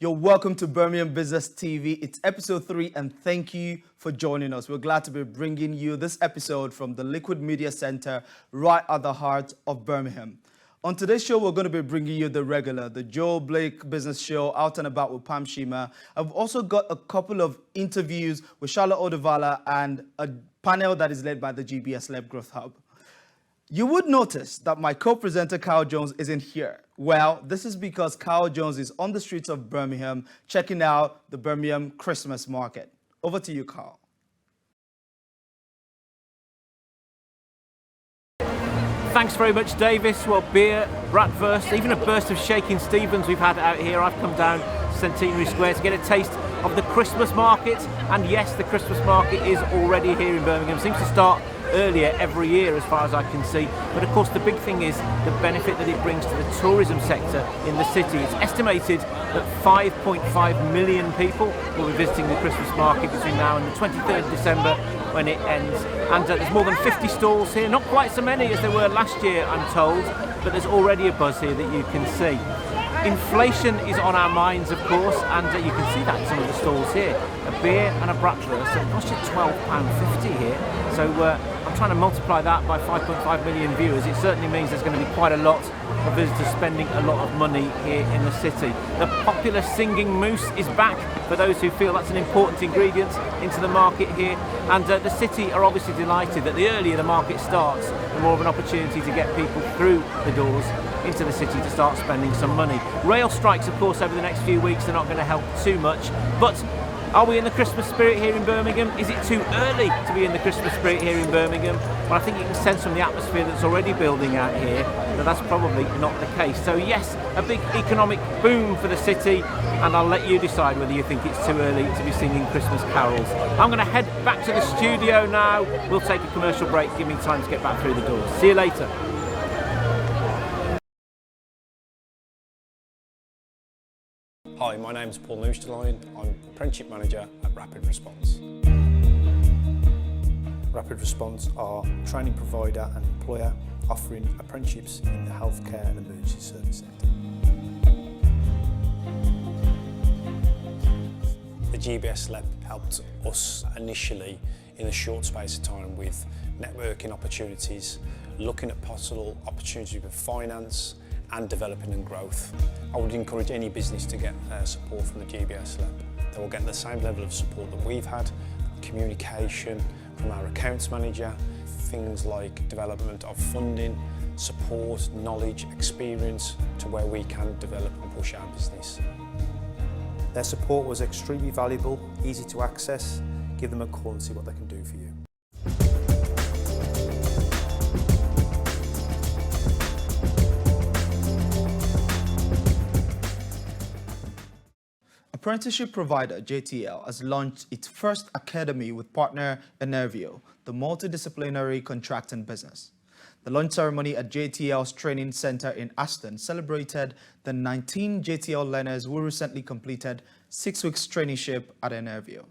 You're welcome to Birmingham Business TV. It's episode 3 and thank you for joining us. We're glad to be bringing you this episode from the Liquid Media Center right at the heart of Birmingham. On today's show, we're going to be bringing you the regular, the Joe Blake Business Show, Out and About with Pam Shima. I've also got a couple of interviews with Charlotte Oduvala and a panel that is led by the GBS Lab Growth Hub. You would notice that my co-presenter Kyle Jones isn't here. Well, this is because Kyle Jones is on the streets of Birmingham checking out the Birmingham Christmas market. Over to you, Kyle. Thanks very much, Davis. Well, beer, bratwurst, even a burst of Shaking Stevens we've had out here. I've come down Centenary Square to get a taste of the Christmas market. And yes, the Christmas market is already here in Birmingham. Seems to start earlier every year as far as I can see. But of course the big thing is the benefit that it brings to the tourism sector in the city. It's estimated that 5.5 million people will be visiting the Christmas market between now and the 23rd of December when it ends. And there's more than 50 stalls here, not quite so many as there were last year I'm told, but there's already a buzz here that you can see. Inflation is on our minds, of course, and you can see that in some of the stalls here. A beer and a bratwurst, it costs you £12.50 here. So I'm trying to multiply that by 5.5 million viewers. It certainly means there's going to be quite a lot of visitors spending a lot of money here in the city. The popular singing moose is back for those who feel that's an important ingredient into the market here. And the city are obviously delighted that the earlier the market starts, the more of an opportunity to get people through the doors into the city to start spending some money. Rail strikes, of course, over the next few weeks are not going to help too much, but are we in the Christmas spirit here in Birmingham? Is it too early to be in the Christmas spirit here in Birmingham? Well, I think you can sense from the atmosphere that's already building out here that that's probably not the case. So yes, a big economic boom for the city, and I'll let you decide whether you think it's too early to be singing Christmas carols. I'm going to head back to the studio now. We'll take a commercial break, give me time to get back through the doors. See you later. Hi, my name's Paul Noosterline. I'm Apprenticeship Manager at Rapid Response. Rapid Response are a training provider and employer offering apprenticeships in the healthcare and emergency service sector. The GBS Lab helped us initially in a short space of time with networking opportunities, looking at possible opportunities with finance, and developing and growth. I would encourage any business to get support from the GBS Lab. They will get the same level of support that we've had, communication from our accounts manager, things like development of funding, support, knowledge, experience to where we can develop and push our business. Their support was extremely valuable, easy to access. Give them a call and see what they can do for you. Apprenticeship provider JTL has launched its first academy with partner Enervio, the multidisciplinary contracting business. The launch ceremony at JTL's training center in Aston celebrated the 19 JTL learners who recently completed 6 weeks traineeship at Enervio.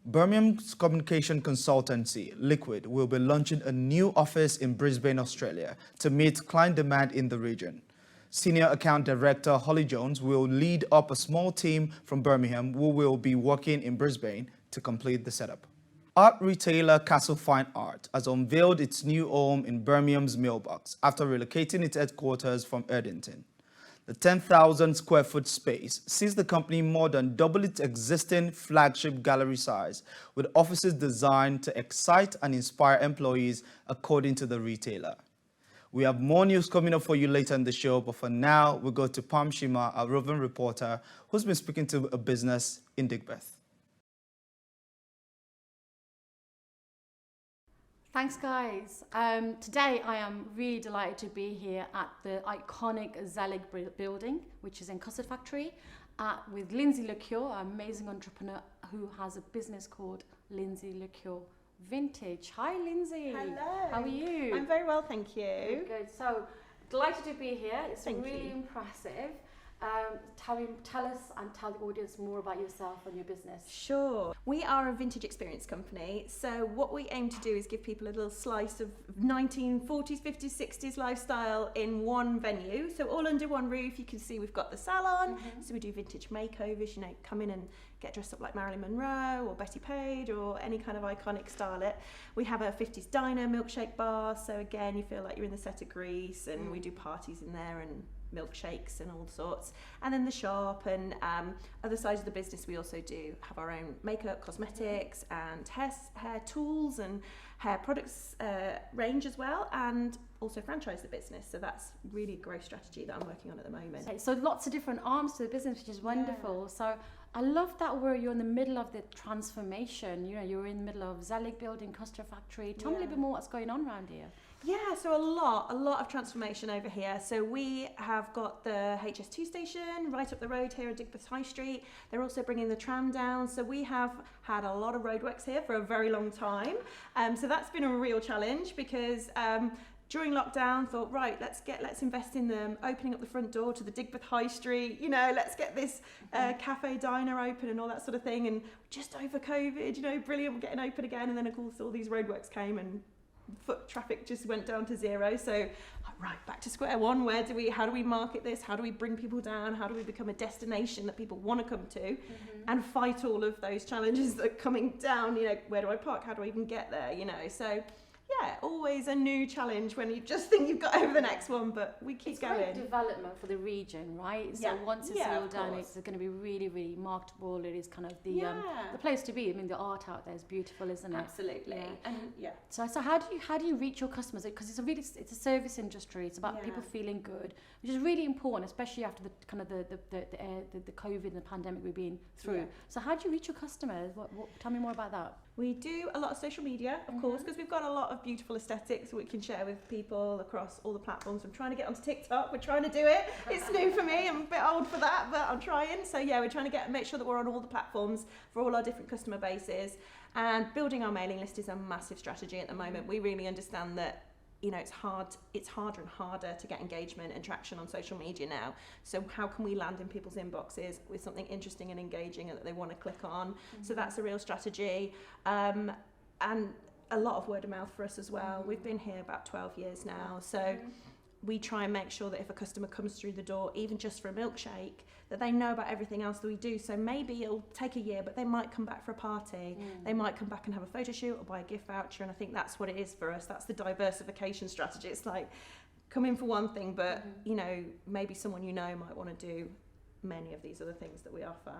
Birmingham's communication consultancy, Liquid, will be launching a new office in Brisbane, Australia to meet client demand in the region. Senior Account Director Holly Jones will lead up a small team from Birmingham who will be working in Brisbane to complete the setup. Art retailer Castle Fine Art has unveiled its new home in Birmingham's Mailbox after relocating its headquarters from Erdington. The 10,000 square foot space sees the company more than double its existing flagship gallery size, with offices designed to excite and inspire employees, according to the retailer. We have more news coming up for you later in the show, but for now, we'll go to Pam Shima, our roving reporter, who's been speaking to a business in Digbeth. Thanks, guys. Today, I am really delighted to be here at the iconic Zelig building, which is in Custard Factory, with Lindsay LeCure, an amazing entrepreneur who has a business called Lindsay LeCure Vintage. Hi, Lindsay. Hello. How are you? I'm very well, thank you. Good. So, delighted to be here. It's Thank really you. impressive. Tell us and tell the audience more about yourself and your business. Sure. We are a vintage experience company. So what we aim to do is give people a little slice of 1940s, 50s, 60s lifestyle in one venue. So all under one roof. You can see we've got the salon. So we do vintage makeovers, you know, come in and get dressed up like Marilyn Monroe or Betty Page or any kind of iconic starlet. We have a 50s diner, milkshake bar. So again, you feel like you're in the set of Grease, and we do parties in there and milkshakes and all sorts. And then the shop and other sides of the business, we also do have our own makeup, cosmetics and hair tools and hair products range as well, and also franchise the business. So that's really a growth strategy that I'm working on at the moment. Okay, so lots of different arms to the business, which is wonderful. So I love that you're in the middle of the transformation. You know, you're in the middle of Zelig building, Custard Factory. Tell me a little bit more what's going on around here. Yeah, so a lot of transformation over here. So we have got the HS2 station right up the road here at Digbeth High Street. They're also bringing the tram down. So we have had a lot of roadworks here for a very long time. So that's been a real challenge because during lockdown thought, right, let's invest in them, opening up the front door to the Digbeth High Street, you know, let's get this cafe diner open and all that sort of thing. And just over COVID, you know, brilliant, we're getting open again. And then of course all these roadworks came and foot traffic just went down to zero. So right, back to square one. How do we market this? How do we bring people down? How do we become a destination that people want to come to and fight all of those challenges that are coming down? You know, where do I park? How do I even get there? You know, so yeah, always a new challenge when you just think you've got over the next one, but we keep going. It's great development for the region, right? So once it's settled down, it's going to be really, really marketable. It is kind of the place to be. I mean, the art out there is beautiful, isn't it? Absolutely. And So how do you reach your customers? Because it's a service industry. It's about people feeling good, which is really important, especially after the kind of the COVID and the pandemic we've been through. So how do you reach your customers? Tell me more about that. We do a lot of social media, of course, because we've got a lot of beautiful aesthetics we can share with people across all the platforms. I'm trying to get onto TikTok. We're trying to do it. It's new for me. I'm a bit old for that, but I'm trying. So yeah, we're trying to make sure that we're on all the platforms for all our different customer bases. And building our mailing list is a massive strategy at the moment. We really understand that, you know, it's harder and harder to get engagement and traction on social media now. So how can we land in people's inboxes with something interesting and engaging that they want to click on? So that's a real strategy. And a lot of word of mouth for us as well. We've been here about 12 years now. So we try and make sure that if a customer comes through the door, even just for a milkshake, that they know about everything else that we do. So maybe it'll take a year, but they might come back for a party. They might come back and have a photo shoot or buy a gift voucher. And I think that's what it is for us. That's the diversification strategy. It's like, come in for one thing, but you know, maybe someone you know might want to do many of these other things that we offer.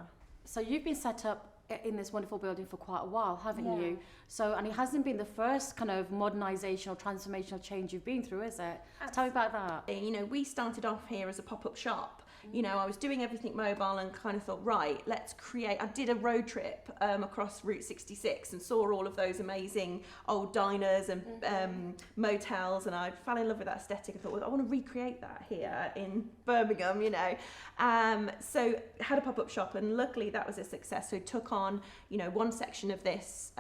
So you've been set up in this wonderful building for quite a while, haven't you? So, and it hasn't been the first kind of modernisation or transformational change you've been through, is it? Tell me about that. You know, we started off here as a pop-up shop. You know, I was doing everything mobile and kind of thought, right, let's create. I did a road trip across Route 66 and saw all of those amazing old diners and motels, and I fell in love with that aesthetic. I thought, well, I want to recreate that here in Birmingham, you know. So had a pop-up shop, and luckily that was a success. So took on, you know, one section of this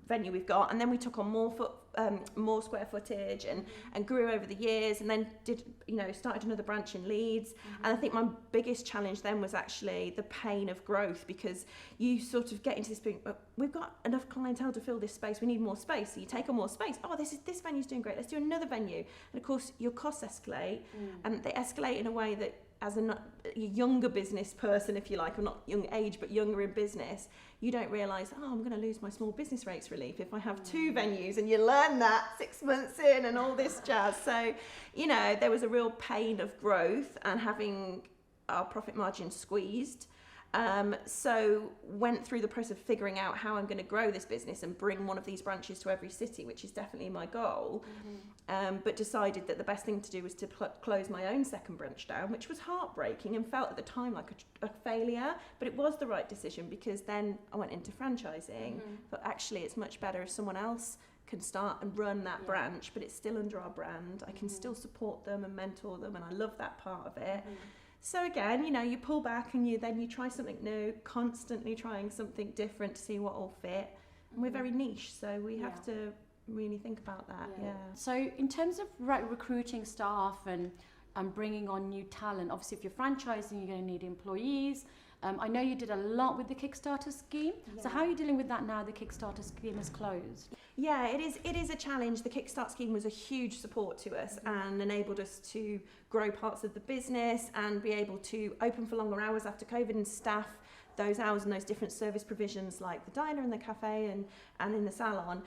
venue we've got, and then we took on more square footage and grew over the years, and then started another branch in Leeds. And I think my biggest challenge then was actually the pain of growth, because you sort of get into this thing, we've got enough clientele to fill this space, we need more space, so you take on more space. This venue's doing great, let's do another venue. And of course your costs escalate, and they escalate in a way that as a younger business person, if you like, or not young age, but younger in business, you don't realise, I'm going to lose my small business rates relief if I have two venues, and you learn that 6 months in and all this jazz. So, you know, there was a real pain of growth and having our profit margin squeezed. So went through the process of figuring out how I'm going to grow this business and bring one of these branches to every city, which is definitely my goal. But decided that the best thing to do was to close my own second branch down, which was heartbreaking and felt at the time like a failure, but it was the right decision, because then I went into franchising. But actually it's much better if someone else can start and run that branch, but it's still under our brand. I can still support them and mentor them, and I love that part of it. So again, you know, you pull back and you try something new, constantly trying something different to see what will fit. And we're very niche, so we have to really think about that. Yeah. So in terms of recruiting staff and and bringing on new talent? Obviously, if you're franchising, you're going to need employees. I know you did a lot with the Kickstarter scheme. So how are you dealing with that now the Kickstarter scheme is closed? Yeah, it is a challenge. The Kickstart scheme was a huge support to us and enabled us to grow parts of the business and be able to open for longer hours after COVID and staff those hours and those different service provisions like the diner and the cafe and in the salon.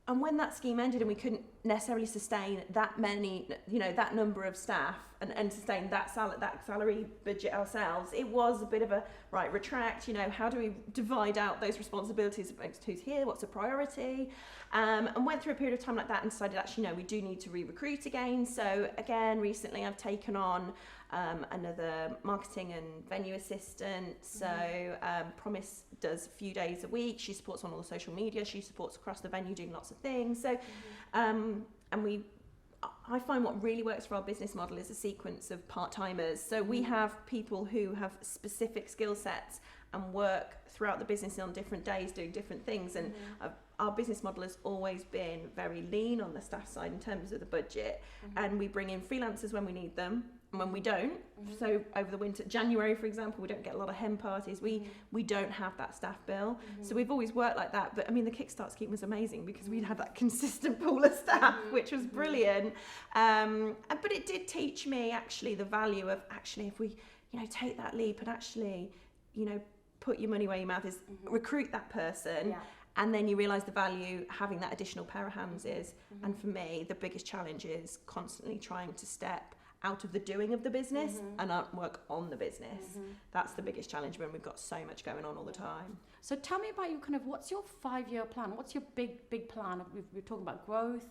And when that scheme ended and we couldn't necessarily sustain that many, that number of staff and sustain that salary budget ourselves, it was a bit of a, retract, how do we divide out those responsibilities amongst who's here, what's a priority? And went through a period of time like that and decided, actually, no, we do need to re-recruit again. So again, recently I've taken on another marketing and venue assistant. So Promise does a few days a week. She supports on all the social media. She supports across the venue doing lots of things. So, I find what really works for our business model is a sequence of part-timers. So we have people who have specific skill sets and work throughout the business on different days doing different things. And our business model has always been very lean on the staff side in terms of the budget. And we bring in freelancers when we need them. And when we don't, so over the winter, January, for example, we don't get a lot of hen parties. We don't have that staff bill. So we've always worked like that. But I mean, the Kickstart scheme was amazing because we'd had that consistent pool of staff, which was brilliant. But it did teach me actually the value of actually, if we, take that leap and actually, put your money where your mouth is, recruit that person. Yeah. And then you realise the value having that additional pair of hands is. And for me, the biggest challenge is constantly trying to step out of the doing of the business and work on the business. That's the biggest challenge when we've got so much going on all the time. So tell me about what's your 5-year plan? What's your big plan? We're talking about growth,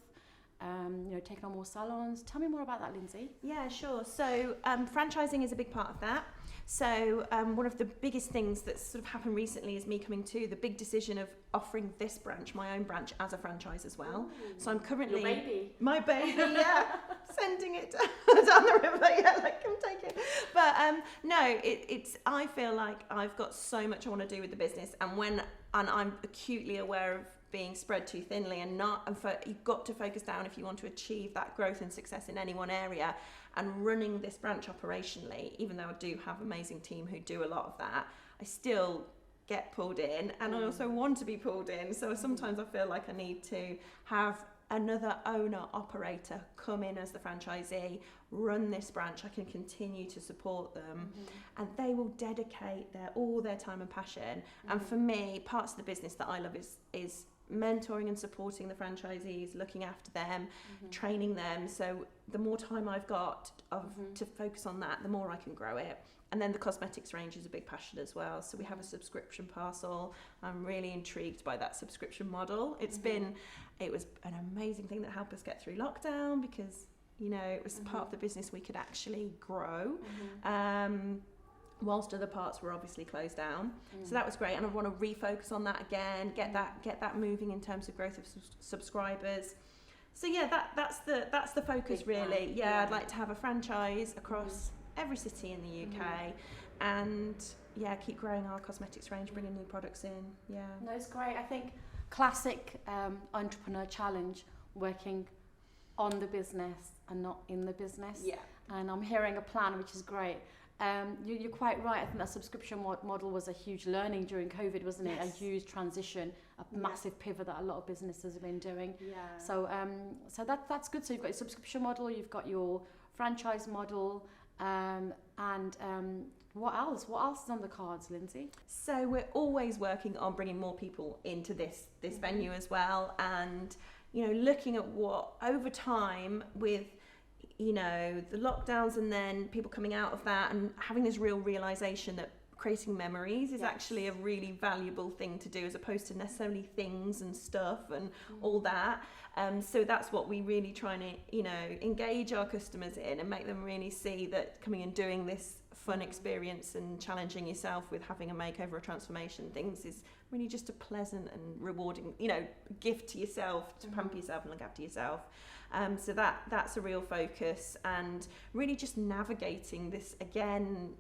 taking on more salons. Tell me more about that, Lindsay. Yeah, sure. So franchising is a big part of that. So one of the biggest things that's sort of happened recently is me coming to the big decision of offering this branch, my own branch, as a franchise as well. Ooh, so I'm currently... Your baby. My baby, yeah. Sending it down the river, yeah, come take it. But no, it's. I feel like I've got so much I want to do with the business, and I'm acutely aware of being spread too thinly and you've got to focus down if you want to achieve that growth and success in any one area. And running this branch operationally, even though I do have an amazing team who do a lot of that, I still get pulled in, and I also want to be pulled in. So sometimes I feel like I need to have another owner operator come in as the franchisee, run this branch. I can continue to support them, and they will dedicate all their time and passion. And for me, parts of the business that I love is mentoring and supporting the franchisees, looking after them, training them. So the more time I've got to focus on that, the more I can grow it. And then the cosmetics range is a big passion as well. So we have a subscription parcel. I'm really intrigued by that subscription model. It was an amazing thing that helped us get through lockdown because, it was part of the business we could actually grow. Whilst other parts were obviously closed down. So that was great, and I want to refocus on that again, get that moving in terms of growth of subscribers. So yeah, that's the focus really. Yeah, I'd like to have a franchise across every city in the UK, and keep growing our cosmetics range, bringing new products in. Yeah, no, it's great. I think classic entrepreneur challenge, working on the business and not in the business. Yeah, and I'm hearing a plan, which is great. You're quite right. I think that subscription model was a huge learning during COVID, wasn't it? Yes. A huge transition, a massive pivot that a lot of businesses have been doing. Yeah. So that's good. So you've got your subscription model, you've got your franchise model, and what else? What else is on the cards, Lindsay? So we're always working on bringing more people into this venue as well, and looking at what over time with the lockdowns and then people coming out of that and having this real realization that creating memories is actually a really valuable thing to do as opposed to necessarily things and stuff and all that. So that's what we really try to, engage our customers in and make them really see that coming and doing this fun experience and challenging yourself with having a makeover or transformation things is really just a pleasant and rewarding, gift to yourself, to pamper yourself and look after yourself. So that's a real focus, and really just navigating this again.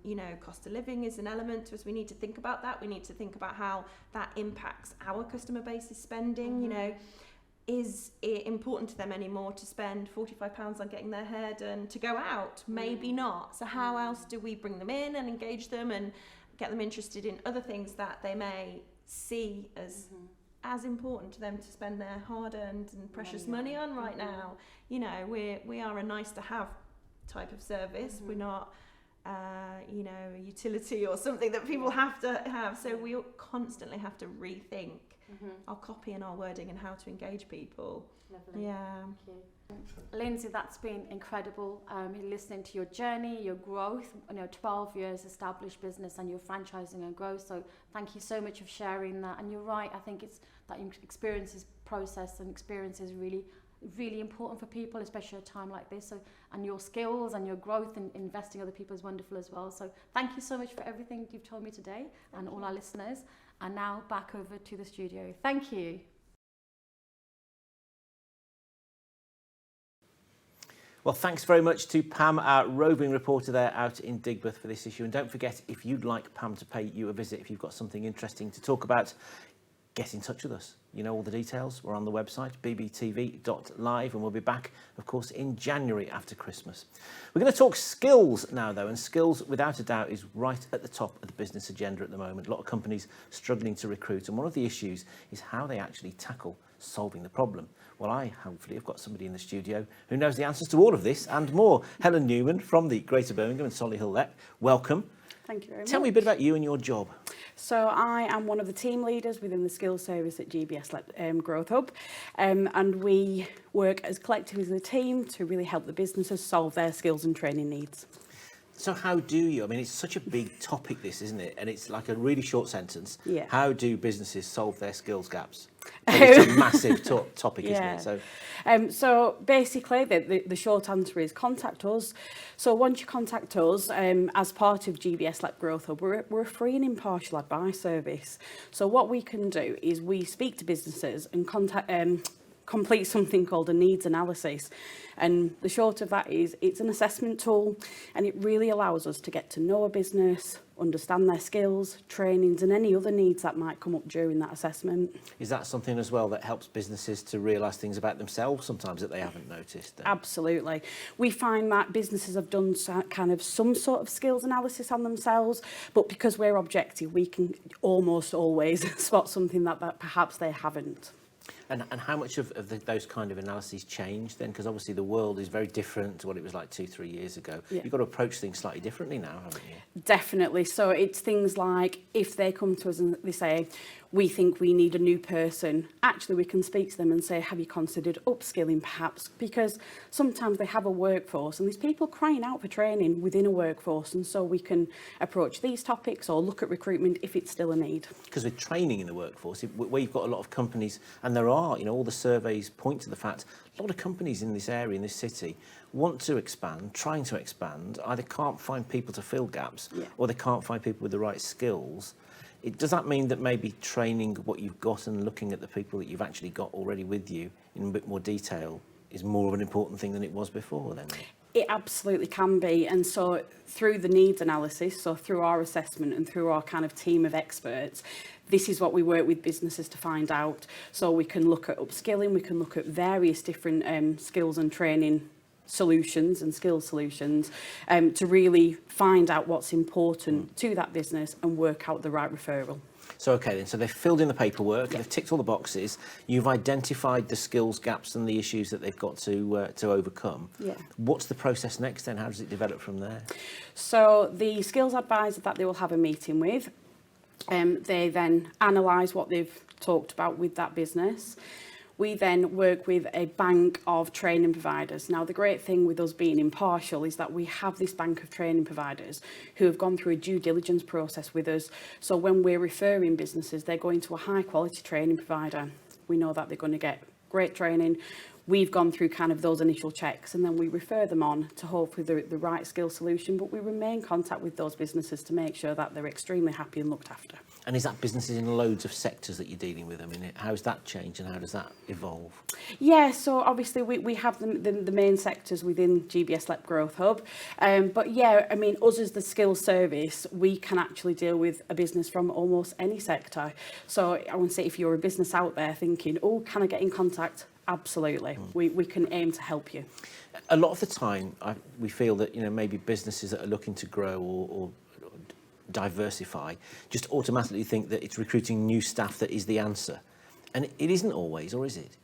Cost of living is an element to us. We need to think about that. We need to think about how that impacts our customer base's spending. is it important to them anymore to spend £45 on getting their hair done to go out? Maybe not. So how else do we bring them in and engage them and get them interested in other things that they may see as important to them to spend their hard-earned and precious money on right now? You know, we are a nice to have type of service. We're not you know, a utility or something that people have to have. So we constantly have to rethink our copy and our wording and how to engage people. Lovely. Yeah. Thank you. Lindsay, that's been incredible. Listening to your journey, your growth, 12 years established business and your franchising and growth. So thank you so much for sharing that. And you're right, I think it's that experiences process and experience is really important for people, especially at a time like this. So, and your skills and your growth and investing in other people is wonderful as well. So thank you so much for everything you've told me today and all our listeners. And now back over to the studio. Thank you. Well, thanks very much to Pam, our roving reporter there out in Digbeth for this issue. And don't forget, if you'd like Pam to pay you a visit, if you've got something interesting to talk about, get in touch with us. You know all the details. We're on the website, bbtv.live, and we'll be back, of course, in January after Christmas. We're going to talk skills now, though, and skills, without a doubt, is right at the top of the business agenda at the moment. A lot of companies struggling to recruit, and one of the issues is how they actually tackle solving the problem. Well, I hopefully have got somebody in the studio who knows the answers to all of this and more. Helen Newman from the Greater Birmingham and Solihull LEP, welcome. Thank you very much. Tell me a bit about you and your job. So I am one of the team leaders within the skills service at GBS Growth Hub, and we work as collectively as a team to really help the businesses solve their skills and training needs. So how do you, I mean, it's such a big topic this, isn't it? And it's like a really short sentence. Yeah. How do businesses solve their skills gaps? It's a massive topic, isn't Yeah. it? So basically, the short answer is contact us. So once you contact us, as part of GBS LEP Growth Hub, we're a free and impartial advice service. So what we can do is we speak to businesses and complete something called a needs analysis. And the short of that is it's an assessment tool, and it really allows us to get to know a business, understand their skills, trainings and any other needs that might come up during that assessment. Is that something as well that helps businesses to realise things about themselves sometimes that they haven't noticed? Absolutely. We find that businesses have done kind of some sort of skills analysis on themselves, but because we're objective, we can almost always spot something that perhaps they haven't. And how much of those kind of analyses change then? Because obviously the world is very different to what it was like 2-3 years ago. Yeah. You've got to approach things slightly differently now, haven't you? Definitely. So it's things like if they come to us and they say, we think we need a new person, actually we can speak to them and say, have you considered upskilling perhaps? Because sometimes they have a workforce and there's people crying out for training within a workforce, and so we can approach these topics or look at recruitment if it's still a need. Because with training in the workforce, where you've got a lot of companies, and there are, all the surveys point to the fact, a lot of companies in this area, in this city, want to expand, trying to expand, either can't find people to fill gaps, or they can't find people with the right skills. Does that mean that maybe training what you've got and looking at the people that you've actually got already with you in a bit more detail is more of an important thing than it was before then? It absolutely can be. And so through the needs analysis, so through our assessment and through our kind of team of experts, this is what we work with businesses to find out. So we can look at upskilling, we can look at various different skills and training solutions and skill solutions to really find out what's important to that business and work out the right referral. So, okay then, so they've filled in the paperwork, they've ticked all the boxes, you've identified the skills gaps and the issues that they've got to overcome. Yeah. What's the process next then? How does it develop from there? So the skills advisor that they will have a meeting with, they then analyse what they've talked about with that business. We then work with a bank of training providers. Now, the great thing with us being impartial is that we have this bank of training providers who have gone through a due diligence process with us. So when we're referring businesses, they're going to a high quality training provider. We know that they're going to get great training. We've gone through kind of those initial checks, and then we refer them on to hopefully the right skill solution, but we remain in contact with those businesses to make sure that they're extremely happy and looked after. And is that businesses in loads of sectors that you're dealing with? I mean, how has that changed and how does that evolve? Yeah, so obviously we have the main sectors within GBS LEP Growth Hub. But yeah, I mean, us as the skills service, we can actually deal with a business from almost any sector. So I want to say if you're a business out there thinking, oh, can I get in contact absolutely. We can aim to help you. A lot of the time, we feel that maybe businesses that are looking to grow or diversify just automatically think that it's recruiting new staff that is the answer, and it isn't always, or is it?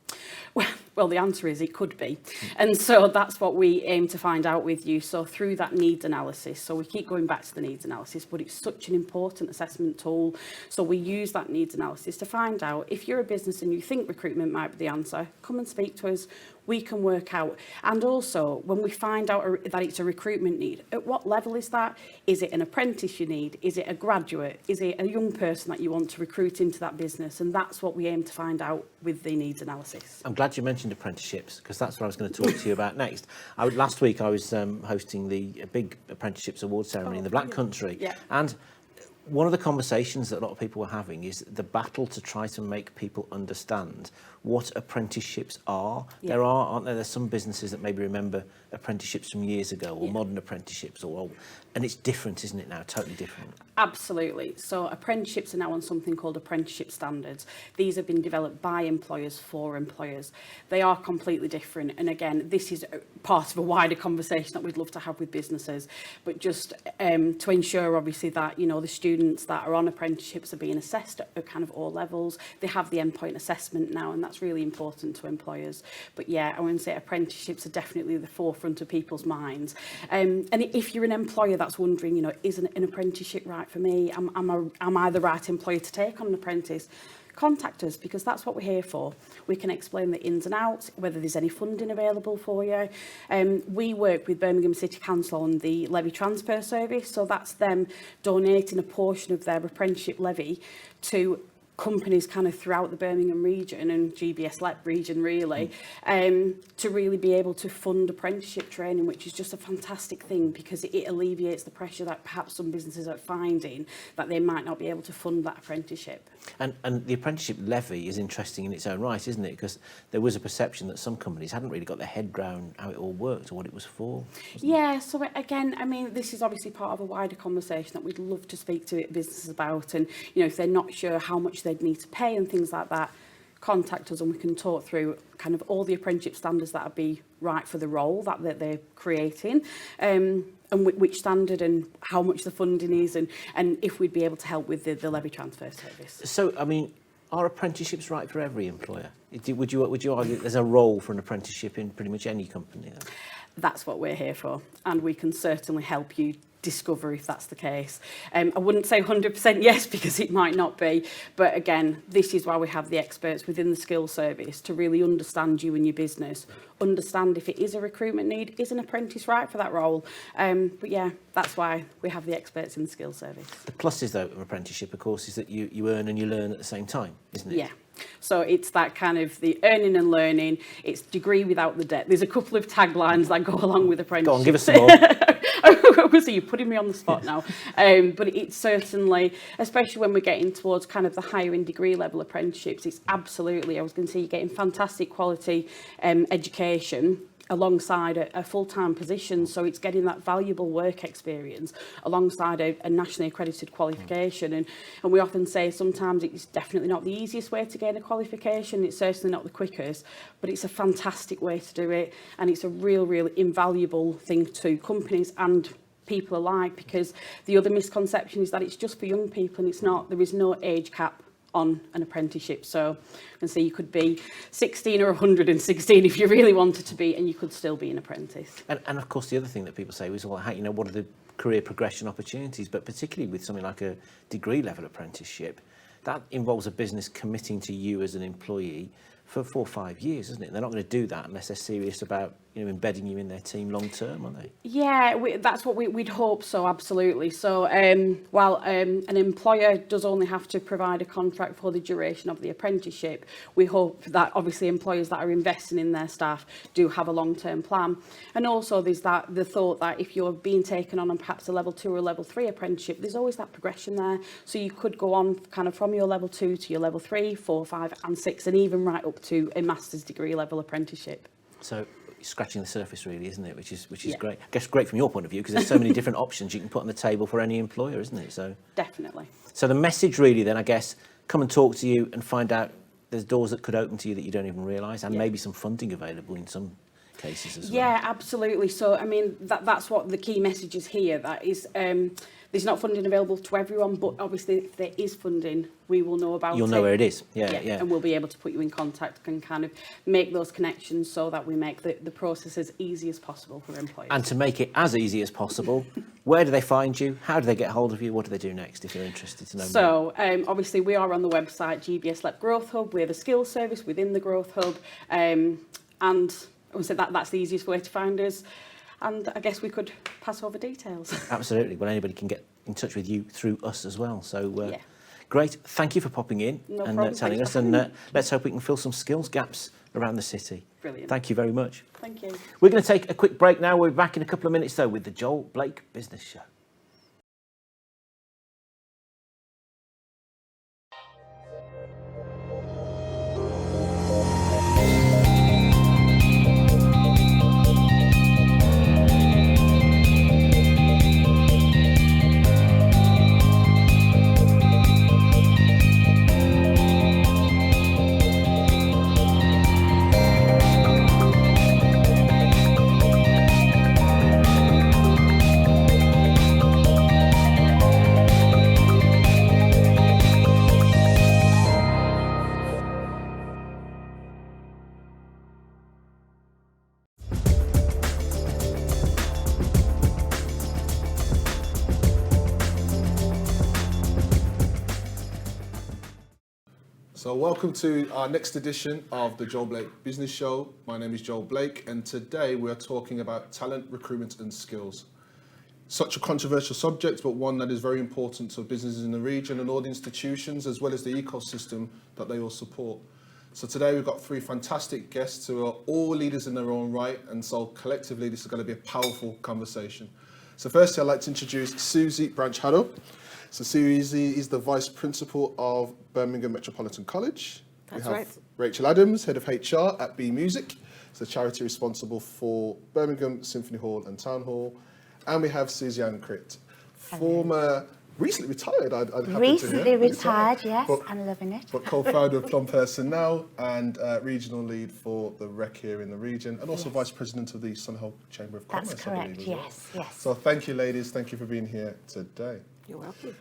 Well, the answer is it could be. And so that's what we aim to find out with you. So through that needs analysis, so we keep going back to the needs analysis, but it's such an important assessment tool. So we use that needs analysis to find out if you're a business and you think recruitment might be the answer, come and speak to us. We can work out. And also, when we find out that it's a recruitment need, at what level is that? Is it an apprentice you need? Is it a graduate? Is it a young person that you want to recruit into that business? And that's what we aim to find out with the needs analysis. I'm glad you mentioned apprenticeships, because that's what I was going to talk to you about next. Last week I was hosting the big apprenticeships award ceremony in the Black Country. Yeah. And one of the conversations that a lot of people were having is the battle to try to make people understand what apprenticeships are. Yeah. Aren't there? There's some businesses that maybe remember apprenticeships from years ago, or modern apprenticeships, and it's different, isn't it now? Totally different. Absolutely. So apprenticeships are now on something called apprenticeship standards. These have been developed by employers for employers. They are completely different. And again, this is part of a wider conversation that we'd love to have with businesses. But just to ensure, obviously, that the students that are on apprenticeships are being assessed at kind of all levels. They have the endpoint assessment now, and that's really important to employers. But yeah, I wouldn't say apprenticeships are definitely the forefront of people's minds. And if you're an employer that's wondering, is an apprenticeship right for me? Am I the right employer to take on an apprentice? Contact us, because that's what we're here for. We can explain the ins and outs, whether there's any funding available for you. We work with Birmingham City Council on the levy transfer service, so that's them donating a portion of their apprenticeship levy to companies kind of throughout the Birmingham region and GBS-LEP region really, to really be able to fund apprenticeship training, which is just a fantastic thing, because it alleviates the pressure that perhaps some businesses are finding that they might not be able to fund that apprenticeship. And the apprenticeship levy is interesting in its own right, isn't it? Because there was a perception that some companies hadn't really got their head round how it all worked or what it was for. Yeah, so again, I mean, this is obviously part of a wider conversation that we'd love to speak to businesses about, and if they're not sure how much they'd need to pay and things like that, contact us and we can talk through kind of all the apprenticeship standards that would be right for the role that they're creating, and which standard and how much the funding is, and if we'd be able to help with the levy transfer service. So, I mean, are apprenticeships right for every employer? Would you argue that there's a role for an apprenticeship in pretty much any company? Then? That's what we're here for, and we can certainly help you discover if that's the case. I wouldn't say 100% yes, because it might not be, but again, this is why we have the experts within the skills service to really understand you and your business, understand if it is a recruitment need, is an apprentice right for that role. But yeah, that's why we have the experts in the skills service. The pluses though of apprenticeship, of course, is that you earn and you learn at the same time, isn't it? Yeah. So it's that kind of the earning and learning, it's degree without the debt. There's a couple of taglines that go along with apprenticeship. Go on, give us some more. So you're putting me on the spot now. But it's certainly, especially when we're getting towards kind of the higher in degree level apprenticeships, it's absolutely, I was going to say, you're getting fantastic quality education alongside a full-time position, so it's getting that valuable work experience alongside a nationally accredited qualification, and we often say sometimes it's definitely not the easiest way to gain a qualification, it's certainly not the quickest, but it's a fantastic way to do it, and it's a real invaluable thing to companies and people alike, because the other misconception is that it's just for young people, and it's not. There is no age cap on an apprenticeship, so you can see you could be 16 or 116 if you really wanted to be, and you could still be an apprentice. And of course the other thing that people say is, well, how, what are the career progression opportunities? But particularly with something like a degree level apprenticeship, that involves a business committing to you as an employee for 4 or 5 years, isn't it? They're not going to do that unless they're serious about embedding you in their team long term, are they? Yeah, that's what we'd hope so, absolutely. So while an employer does only have to provide a contract for the duration of the apprenticeship, we hope that obviously employers that are investing in their staff do have a long-term plan. And also there's the thought that if you're being taken on perhaps a level 2 or a level 3 apprenticeship, there's always that progression there. So you could go on kind of from your level 2 to your level 3, 4, 5 and 6, and even right up to a master's degree level apprenticeship. So scratching the surface really, isn't it, which is Yeah. great. I guess great from your point of view, because there's so many different options you can put on the table for any employer, isn't it? So Definitely. the message really then, I guess, come and talk to you and find out there's doors that could open to you that you don't even realise, and maybe some funding available in some cases as well. Yeah, absolutely. So, I mean, that's what the key message is here. That is, there's not funding available to everyone, but obviously if there is funding, we will know about it. You'll know where it is. Yeah. And we'll be able to put you in contact and kind of make those connections so that we make the process as easy as possible for employers. And to make it as easy as possible, where do they find you? How do they get hold of you? What do they do next if you're interested to know more? So, obviously, we are on the website, GBS Lep Growth Hub. We're the skills service within the Growth Hub. And I would say that's the easiest way to find us. And I guess we could pass over details. Absolutely. Well, anybody can get in touch with you through us as well. So, Yeah. great. Thank you for popping in No and problem. telling Thanks us. for And having me. let's hope we can fill some skills gaps around the city. Brilliant. Thank you very much. Thank you. We're going to take a quick break now. We'll be back in a couple of minutes, though, with the Joel Blake Business Show. So welcome to our next edition of the Joel Blake Business Show. My name is Joel Blake, and today we're talking about talent, recruitment and skills. Such a controversial subject, but one that is very important to businesses in the region and all the institutions, as well as the ecosystem that they all support. So today we've got three fantastic guests who are all leaders in their own right, and so collectively this is going to be a powerful conversation. So firstly, I'd like to introduce Susie Branch-Haddo. So Susie is the Vice Principal of Birmingham Metropolitan College. That's we have right. Rachel Adams, Head of HR at B Music. It's a charity responsible for Birmingham Symphony Hall and Town Hall. And we have Suzanne Critt, former, recently retired, I'd happen to hear. Recently retired, yes, But- I'm loving it. But co-founder of Plum Personnel and regional lead for the rec here in the region, and also Vice President of the Solihull Chamber of Commerce. That's I believe, correct, as well. yes. So thank you, ladies. Thank you for being here today. You're welcome.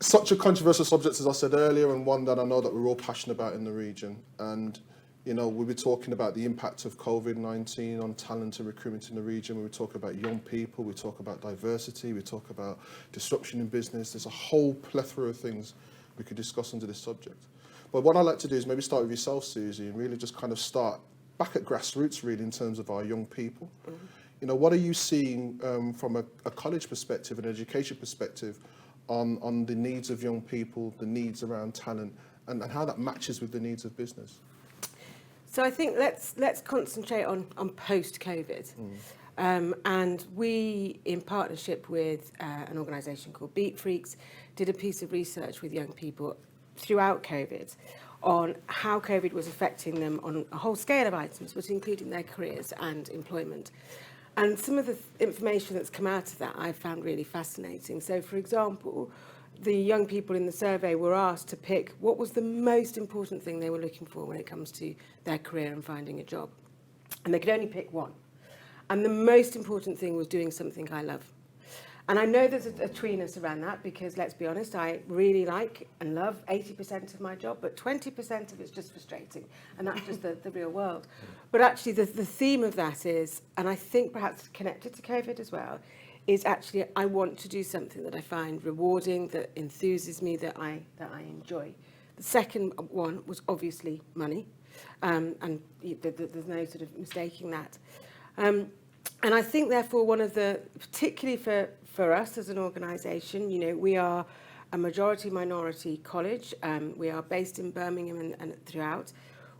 Such a controversial subject, as I said earlier, and one that I know that we're all passionate about in the region. And, you know, we'll be talking about the impact of COVID-19 on talent and recruitment in the region. We talk about young people, we talk about diversity, we talk about disruption in business. There's a whole plethora of things we could discuss under this subject. But what I'd like to do is maybe start with yourself, Susie, and really just kind of start back at grassroots, really, in terms of our young people. Mm-hmm. You know, what are you seeing from a college perspective, an education perspective, on the needs of young people, the needs around talent, and how that matches with the needs of business? So I think let's concentrate on post-COVID. And we, in partnership with an organisation called Beat Freaks, did a piece of research with young people throughout COVID on how COVID was affecting them on a whole scale of items, but including their careers and employment. And some of the information that's come out of that I found really fascinating. So, for example, the young people in the survey were asked to pick what was the most important thing they were looking for when it comes to their career and finding a job. And they could only pick one. And the most important thing was doing something I love. And I know there's a tweeness around that because, let's be honest, I really like and love 80% of my job, but 20% of it's just frustrating. And that's just the real world. But actually, the theme of that is, and I think perhaps connected to COVID as well, is actually I want to do something that I find rewarding, that enthuses me, that I enjoy. The second one was obviously money. And there's no sort of mistaking that. And I think, therefore, one of the, particularly for us as an organisation, you know, we are a majority-minority college. We are based in Birmingham and throughout.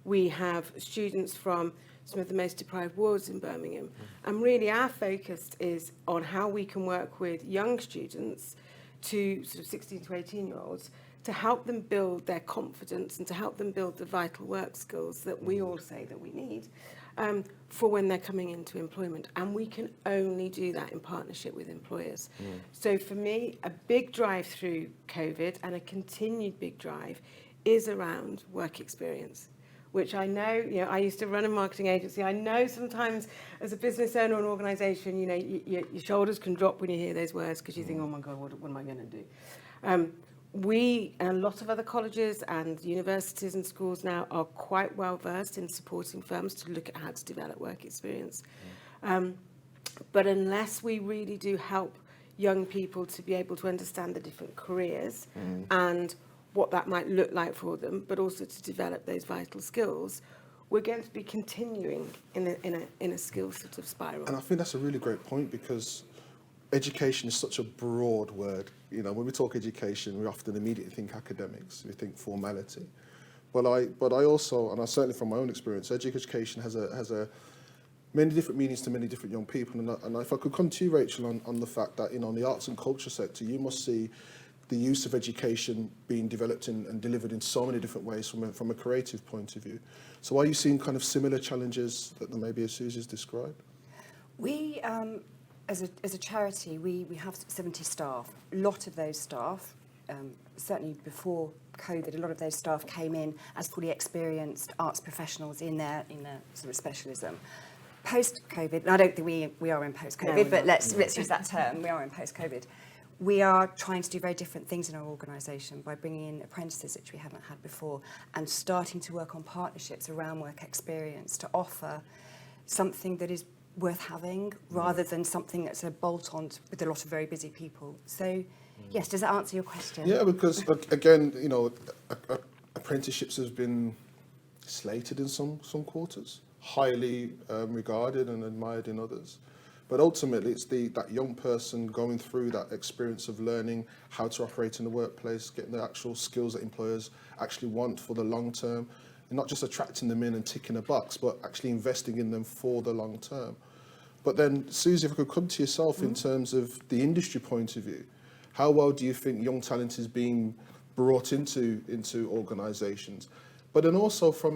We have students from some of the most deprived wards in Birmingham. And really our focus is on how we can work with young students to sort of 16 to 18-year-olds to help them build their confidence and to help them build the vital work skills that we all say that we need for when they're coming into employment. And we can only do that in partnership with employers. So for me, a big drive through COVID and a continued big drive is around work experience, which I know, I used to run a marketing agency. I know sometimes as a business owner or an organisation, your shoulders can drop when you hear those words because you think, oh my God, what am I going to do? We and a lot of other colleges and universities and schools now are quite well versed in supporting firms to look at how to develop work experience. But unless we really do help young people to be able to understand the different careers and what that might look like for them, but also to develop those vital skills, we're going to be continuing in a skill sort of spiral. And I think that's a really great point, because education is such a broad word. When we talk education, we often immediately think academics, we think formality. But I also, and I certainly from my own experience, education has a many different meanings to many different young people. And if I could come to you, Rachel, on the fact that in the arts and culture sector, you must see the use of education being developed and delivered in so many different ways from a creative point of view. So are you seeing kind of similar challenges that maybe as Susie's described? We, as a charity, we have 70 staff. A lot of those staff, certainly before COVID, a lot of those staff came in as fully experienced arts professionals in their sort of specialism. Post-COVID, and I don't think we are in post-COVID, but let's use that term, we are in post-COVID. We are trying to do very different things in our organisation by bringing in apprentices, which we haven't had before, and starting to work on partnerships around work experience to offer something that is worth having rather than something that's a bolt-on with a lot of very busy people. So, yes, does that answer your question? Yeah, because again, apprenticeships have been slated in some quarters, highly regarded and admired in others. But ultimately, it's that young person going through that experience of learning how to operate in the workplace, getting the actual skills that employers actually want for the long term, and not just attracting them in and ticking a box, but actually investing in them for the long term. But then, Susie, if I could come to yourself in terms of the industry point of view, how well do you think young talent is being brought into organisations? But then also from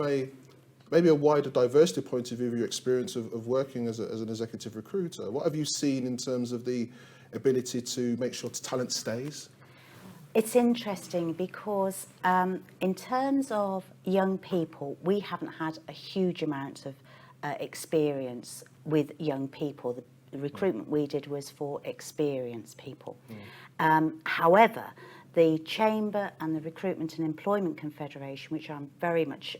maybe a wider diversity point of view of your experience of working as an executive recruiter, what have you seen in terms of the ability to make sure talent stays? It's interesting because in terms of young people, we haven't had a huge amount of experience with young people. The recruitment we did was for experienced people. However, the Chamber and the Recruitment and Employment Confederation, which I'm very much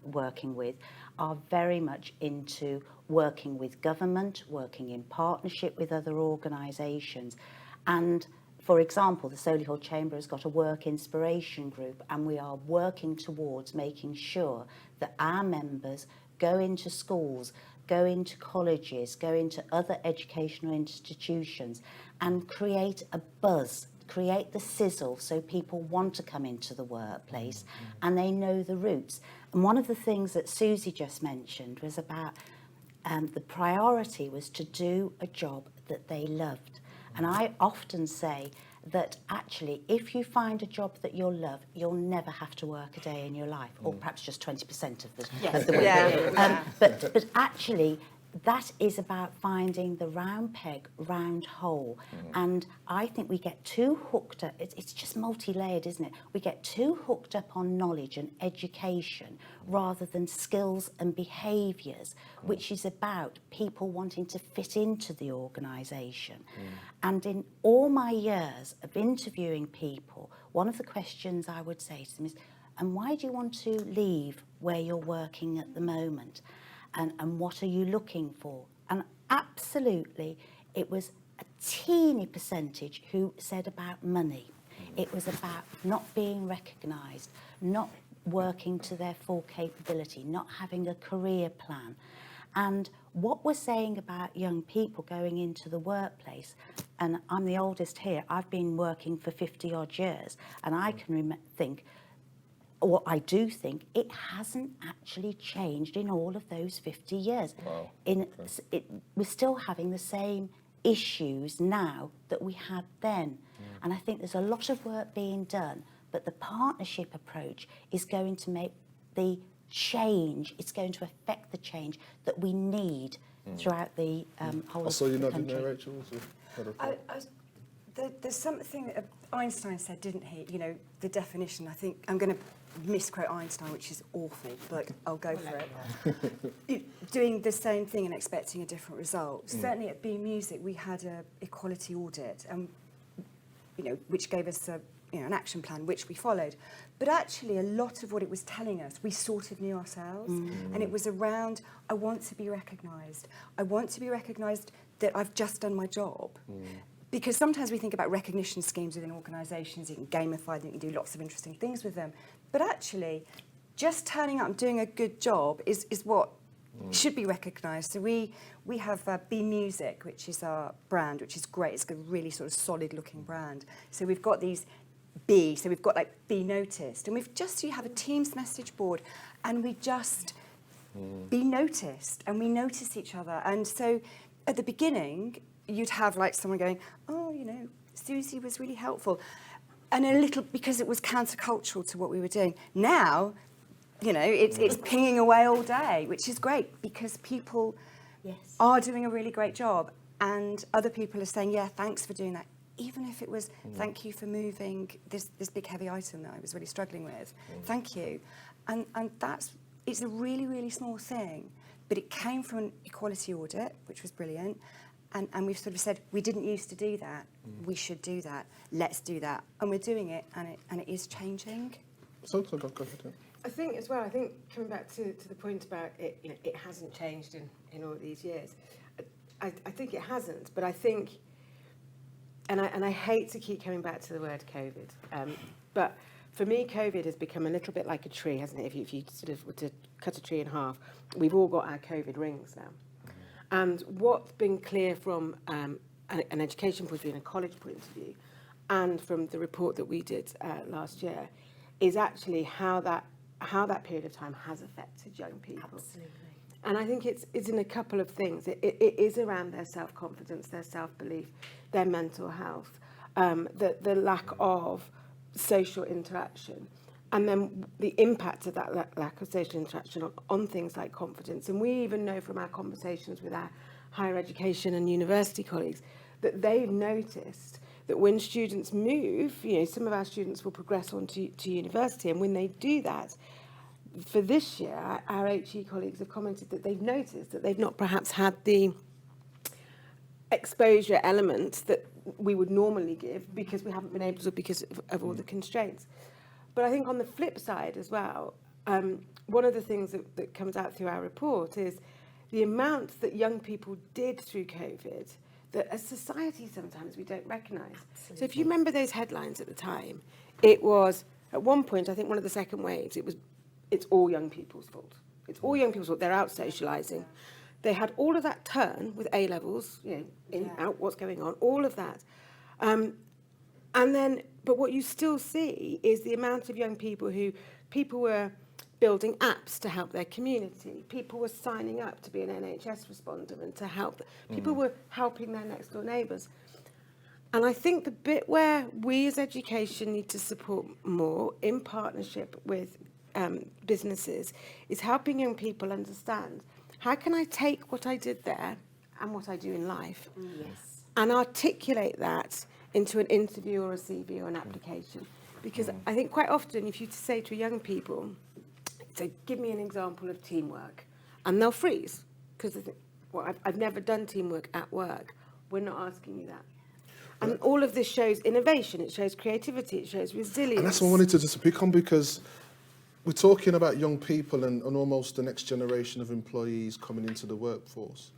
working with, are very much into working with government, working in partnership with other organisations. And for example, the Solihull Chamber has got a work inspiration group, and we are working towards making sure that our members go into schools, go into colleges, go into other educational institutions and create a buzz, create the sizzle so people want to come into the workplace and they know the roots. And one of the things that Susie just mentioned was about the priority was to do a job that they loved. And I often say that actually if you find a job that you'll love, you'll never have to work a day in your life, or perhaps just 20% of the week. But actually that is about finding the round peg, round hole. And I think we get too hooked up, it's just multi-layered, isn't it? We get too hooked up on knowledge and education rather than skills and behaviours, which is about people wanting to fit into the organisation. And in all my years of interviewing people, one of the questions I would say to them is, and why do you want to leave where you're working at the moment? And what are you looking for? And absolutely, it was a teeny percentage who said about money. It was about not being recognised, not working to their full capability, not having a career plan. And what we're saying about young people going into the workplace, and I'm the oldest here, I've been working for 50 odd years, and I can think, what I do think, it hasn't actually changed in all of those 50 years. Wow. We're still having the same issues now that we had then. And I think there's a lot of work being done, but the partnership approach is going to make the change, it's going to affect the change that we need throughout the whole I saw of you the nodding country. there, Rachel. There's something that Einstein said, didn't he? You know, the definition. I think I'm going to misquote Einstein, which is awful, but I'll go for it. Doing the same thing and expecting a different result. Certainly at B Music, we had a equality audit, which gave us an action plan, which we followed. But actually, a lot of what it was telling us, we sort of knew ourselves. And it was around, I want to be recognised. I want to be recognised that I've just done my job. Because sometimes we think about recognition schemes within organisations, you can gamify them, you can do lots of interesting things with them. But actually, just turning up and doing a good job is what should be recognised. So we have B Music, which is our brand, which is great. It's a really sort of solid looking brand. So we've got these B, so we've got like Be Noticed. And you have a Teams message board and we just be noticed and we notice each other. And so at the beginning, you'd have like someone going, oh, Susie was really helpful. And a little, because it was countercultural to what we were doing. Now, it's pinging away all day, which is great because people are doing a really great job. And other people are saying, yeah, thanks for doing that. Even if it was, thank you for moving this big heavy item that I was really struggling with. Thank you. And it's a really, really small thing. But it came from an equality audit, which was brilliant. And we've sort of said, we didn't used to do that. We should do that. Let's do that. And we're doing it, and it is changing. So go ahead. I think as well, coming back to the point about it, it hasn't changed in all these years. I think it hasn't, but I think, and I hate to keep coming back to the word COVID, but for me, COVID has become a little bit like a tree, hasn't it? If you sort of were to cut a tree in half, we've all got our COVID rings now. And what's been clear from an education point of view and a college point of view, and from the report that we did last year, is actually how that period of time has affected young people. Absolutely. And I think it's in a couple of things. It is around their self-confidence, their self-belief, their mental health, the lack of social interaction, and then the impact of that lack of social interaction on things like confidence. And we even know from our conversations with our higher education and university colleagues that they've noticed that when students move, some of our students will progress on to university, and when they do that, for this year, our HE colleagues have commented that they've noticed that they've not perhaps had the exposure element that we would normally give because we haven't been able to because of all the constraints. But I think on the flip side as well, one of the things that comes out through our report is the amount that young people did through COVID that as society sometimes we don't recognise. So if you remember those headlines at the time, it was, at one point, I think one of the second waves, it's all young people's fault. It's all young people's fault. They're out socialising. They had all of that turn with A-levels, in, out, what's going on, all of that. And then, but what you still see is the amount of young people were building apps to help their community. People were signing up to be an NHS responder and to help. People were helping their next door neighbours. And I think the bit where we as education need to support more in partnership with businesses is helping young people understand, how can I take what I did there and what I do in life and articulate that into an interview or a CV or an application? Because I think quite often if you say to young people, say, give me an example of teamwork, and they'll freeze because they think, well, I've never done teamwork at work. We're not asking you that. And all of this shows innovation, it shows creativity, it shows resilience. And that's what I wanted to just pick on, because we're talking about young people and almost the next generation of employees coming into the workforce,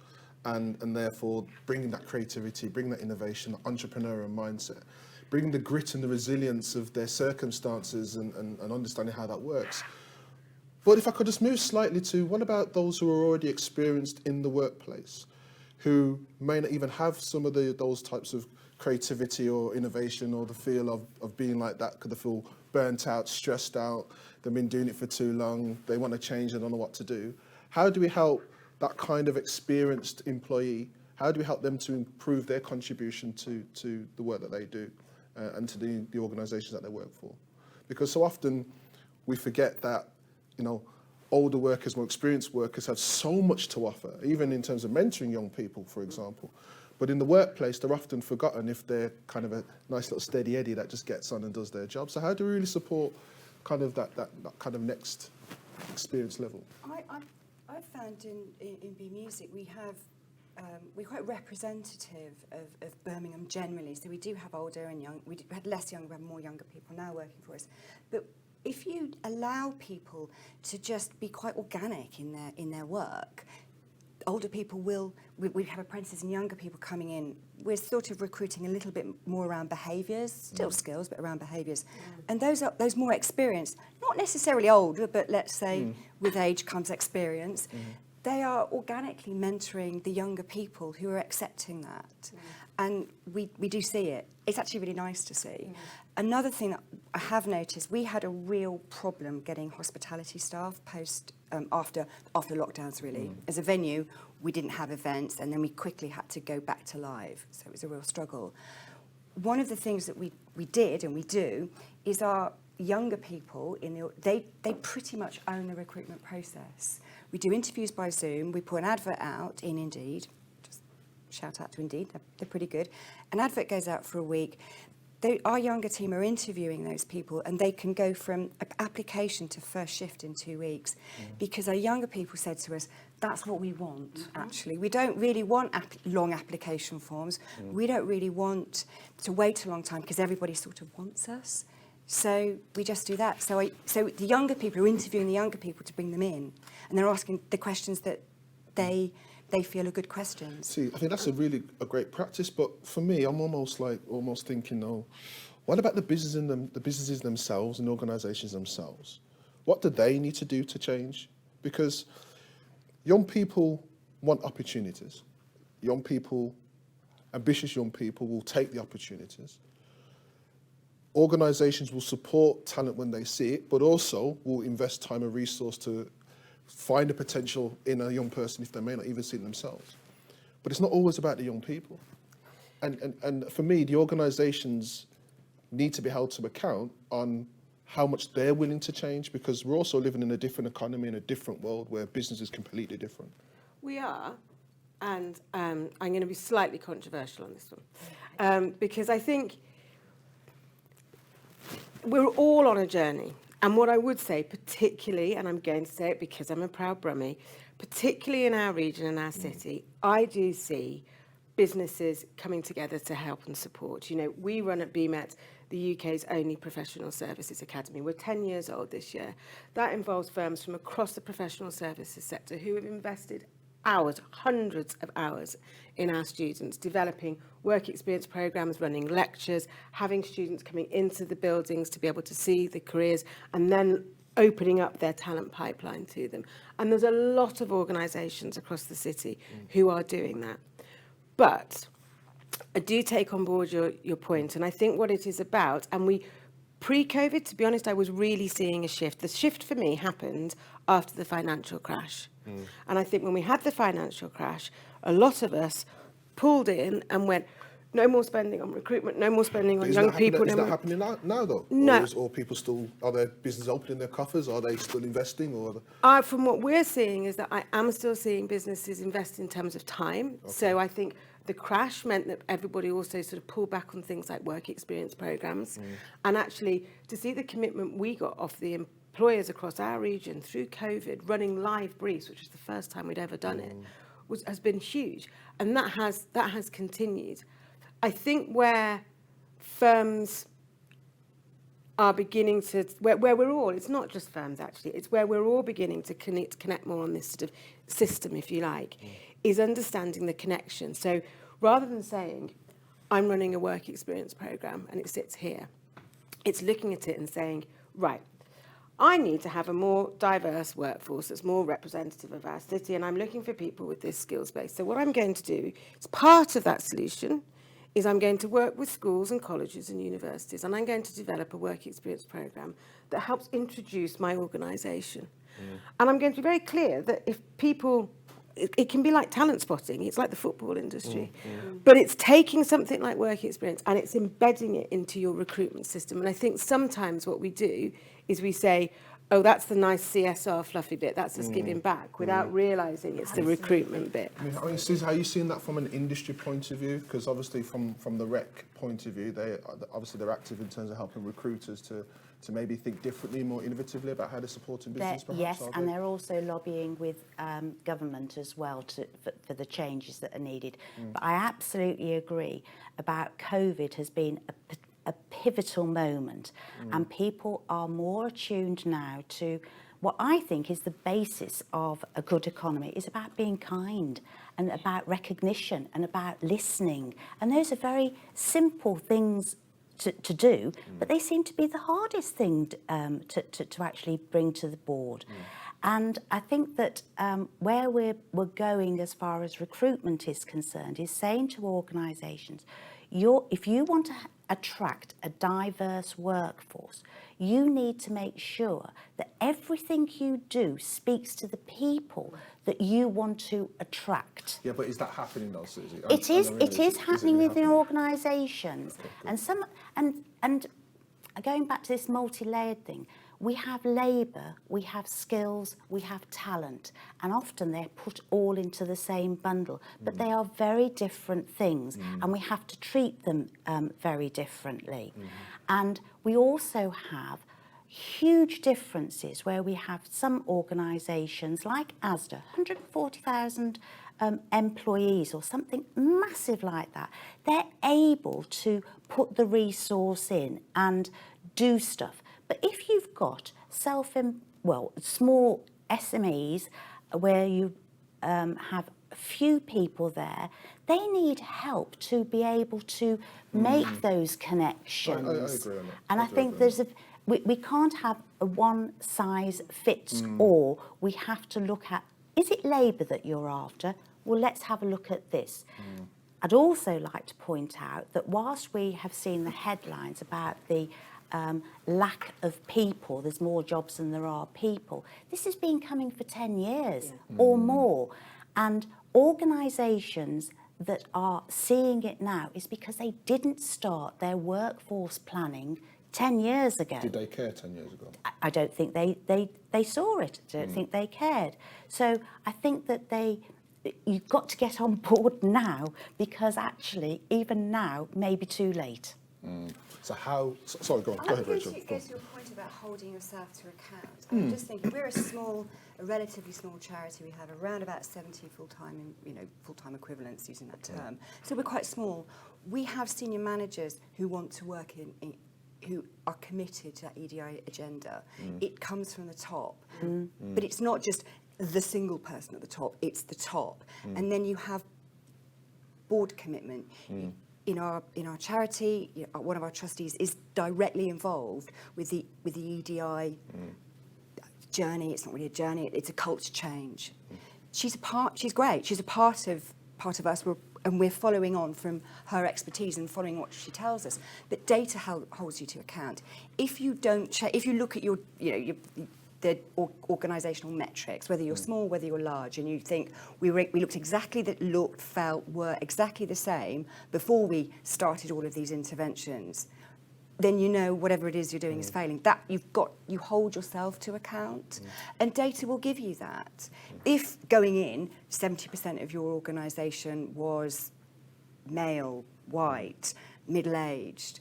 and therefore bringing that creativity, bringing that innovation, entrepreneurial mindset, bringing the grit and the resilience of their circumstances and understanding how that works. But if I could just move slightly to, what about those who are already experienced in the workplace, who may not even have some of those types of creativity or innovation or the feel of being like that, because they feel burnt out, stressed out, they've been doing it for too long, they want to change, they don't know what to do. How do we help that kind of experienced employee? How do we help them to improve their contribution to the work that they do and to the organisations that they work for? Because so often we forget that, older workers, more experienced workers have so much to offer, even in terms of mentoring young people, for example. But in the workplace, they're often forgotten if they're kind of a nice little steady Eddie that just gets on and does their job. So how do we really support kind of that kind of next experience level? I've found in B Music we have we're quite representative of Birmingham generally. So we do have older and young. We had less young, we have more younger people now working for us. But if you allow people to just be quite organic in their work, older people will. We have apprentices and younger people coming in. We're sort of recruiting a little bit more around behaviours, still skills, but around behaviours. And those more experienced, not necessarily older, but let's say with age comes experience. They are organically mentoring the younger people who are accepting that. And we do see it. It's actually really nice to see. Another thing that I have noticed, we had a real problem getting hospitality staff after lockdowns, really. As a venue, we didn't have events, and then we quickly had to go back to live. So it was a real struggle. One of the things that we did and we do is our younger people, they pretty much own the recruitment process. We do interviews by Zoom. We put an advert out in Indeed. Just shout out to Indeed. They're pretty good. An advert goes out for a week. Our younger team are interviewing those people, and they can go from application to first shift in 2 weeks, because our younger people said to us, that's what we want, actually. We don't really want long application forms. We don't really want to wait a long time because everybody sort of wants us. So we just do that. So the younger people are interviewing the younger people to bring them in, and they're asking the questions that they feel are good questions. See, I think that's a great practice, but for me, I'm almost thinking, oh, what about the businesses themselves and organisations themselves? What do they need to do to change? Because young people want opportunities. Young people, ambitious young people, will take the opportunities. Organisations will support talent when they see it, but also will invest time and resource to find the potential in a young person if they may not even see it themselves. But it's not always about the young people. And for me, the organisations need to be held to account on how much they're willing to change, because we're also living in a different economy, in a different world where business is completely different. We are, and I'm going to be slightly controversial on this one, because I think we're all on a journey. And what I would say, particularly, and I'm going to say it because I'm a proud Brummie, particularly in our region and our city, I do see businesses coming together to help and support. You know, we run at BMET the UK's only professional services academy. We're 10 years old this year. That involves firms from across the professional services sector who have invested hours, hundreds of hours in our students, developing work experience programs, running lectures, having students coming into the buildings to be able to see the careers, and then opening up their talent pipeline to them. And there's a lot of organisations across the city who are doing that. But I do take on board your point, and I think what it is about, and pre-COVID, to be honest, I was really seeing a shift. The shift for me happened after the financial crash. And I think when we had the financial crash, a lot of us pulled in and went, no more spending on recruitment, no more spending on young people. Is that happening now though? No. Or people still, are their businesses opening their coffers? Are they still investing? From what we're seeing is that I am still seeing businesses invest in terms of time. Okay. So I think the crash meant that everybody also sort of pulled back on things like work experience programs. And actually, to see the commitment we got off the employers across our region through COVID, running live briefs, which is the first time we'd ever done it, has been huge. And that has continued. I think where firms are beginning to, where we're all, it's not just firms actually, it's where we're all beginning to connect more on this sort of system, if you like, is understanding the connection. So rather than saying, I'm running a work experience program and it sits here, it's looking at it and saying, right, I need to have a more diverse workforce that's more representative of our city, and I'm looking for people with this skills base. So what I'm going to do, as part of that solution, is I'm going to work with schools and colleges and universities, and I'm going to develop a work experience program that helps introduce my organisation. And I'm going to be very clear that if people, it can be like talent spotting, it's like the football industry, but it's taking something like work experience and it's embedding it into your recruitment system. And I think sometimes what we do is we say, oh, that's the nice CSR fluffy bit, that's us giving back, without realising it's the recruitment bit. I mean, Suze, how are you seeing that from an industry point of view? Because obviously from the rec point of view, they're active in terms of helping recruiters to to maybe think differently, more innovatively about how they're supporting business, perhaps? Yes, are and they? they're also lobbying with government as well for the changes that are needed. But I absolutely agree about COVID has been a pivotal moment, and people are more attuned now to what I think is the basis of a good economy is about being kind and about recognition and about listening. And those are very simple things to do, but they seem to be the hardest thing to actually bring to the board. And I think that where we're going as far as recruitment is concerned is saying to organisations, if you want to attract a diverse workforce, you need to make sure that everything you do speaks to the people that you want to attract. Yeah, but is that happening though, Susie? It is happening within organisations. Okay, And going back to this multi-layered thing, we have labour, we have skills, we have talent, and often they're put all into the same bundle, but they are very different things, and we have to treat them very differently. And we also have huge differences where we have some organisations like Asda, 140,000 employees or something massive like that. They're able to put the resource in and do stuff. But if you've got small SMEs where you have a few people there, they need help to be able to make those connections. I agree on that. And I think we can't have a one size fits all. We have to look at, is it labour that you're after? Well, let's have a look at this. I'd also like to point out that whilst we have seen the headlines about the lack of people, there's more jobs than there are people, this has been coming for 10 years or more. And organisations that are seeing it now is because they didn't start their workforce planning 10 years ago. Did they care 10 years ago? I don't think they saw it. I don't think they cared. So I think that you've got to get on board now, because actually, even now, may be too late. So how... Sorry, go ahead, Rachel. It goes to your point about holding yourself to account. I'm just thinking, we're a relatively small charity. We have around about 70 full-time equivalents, using that term. So we're quite small. We have senior managers who want to work who are committed to that EDI agenda. It comes from the top. But it's not just the single person at the top, it's the top. And then you have board commitment. In our charity, one of our trustees is directly involved with the EDI journey. It's not really a journey; it's a culture change. She's great. She's a part of us, and we're following on from her expertise and following what she tells us. But data holds you to account. If you don't, if you look at the organisational metrics, whether you're small, whether you're large, and you think we looked exactly were exactly the same before we started all of these interventions, then you know whatever it is you're doing is failing. That you hold yourself to account, and data will give you that. If going in, 70% of your organisation was male, white, middle-aged,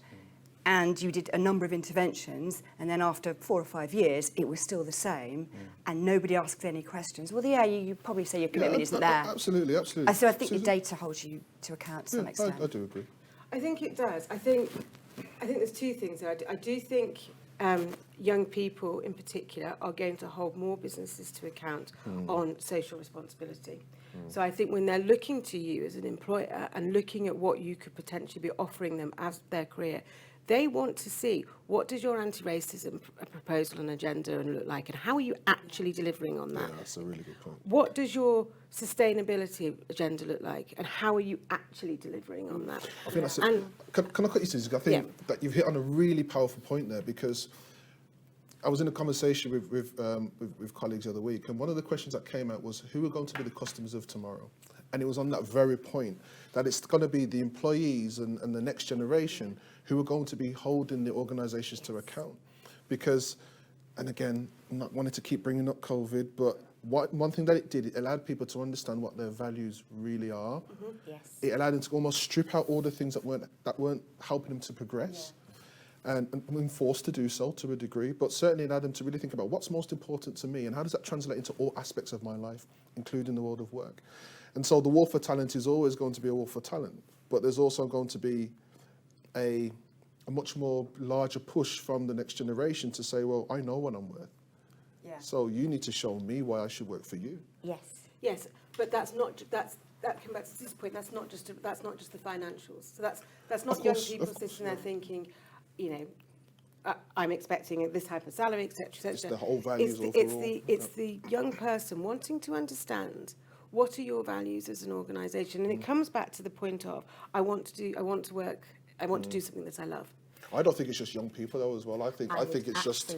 and you did a number of interventions, and then after 4 or 5 years, it was still the same, and nobody asked any questions, well, yeah, you probably say your commitment isn't there. Absolutely. So I think the data holds you to account to some extent. I do agree. I think it does. I think there's two things there. I do think young people in particular are going to hold more businesses to account on social responsibility. So I think when they're looking to you as an employer and looking at what you could potentially be offering them as their career, they want to see, what does your anti-racism proposal and agenda look like, and how are you actually delivering on that? Yeah, that's a really good point. What does your sustainability agenda look like, and how are you actually delivering on that? I think that's it. Can I cut you, Susie? I think that you've hit on a really powerful point there, because I was in a conversation with colleagues the other week, and one of the questions that came out was, who are going to be the customers of tomorrow? And it was on that very point, that it's going to be the employees and the next generation who are going to be holding the organisations to account. Because, and again, I'm not wanting to keep bringing up COVID, but one thing that it did, it allowed people to understand what their values really are. Yes. It allowed them to almost strip out all the things that weren't helping them to progress. and I'm forced to do so to a degree, but certainly allowed them to really think about what's most important to me and how does that translate into all aspects of my life, including the world of work. And so the war for talent is always going to be a war for talent, but there's also going to be a much more larger push from the next generation to say, well, I know what I'm worth. Yeah. So you need to show me why I should work for you. Yes. Yes, but that came back to this point. That's not just the financials. So that's not Of young course, people of course, sitting there thinking, I'm expecting this type of salary, etc., etc. It's the whole values It's the young person wanting to understand what are your values as an organisation, and it comes back to the point of I want to do something that I love. I don't think it's just young people though as well. I think it's just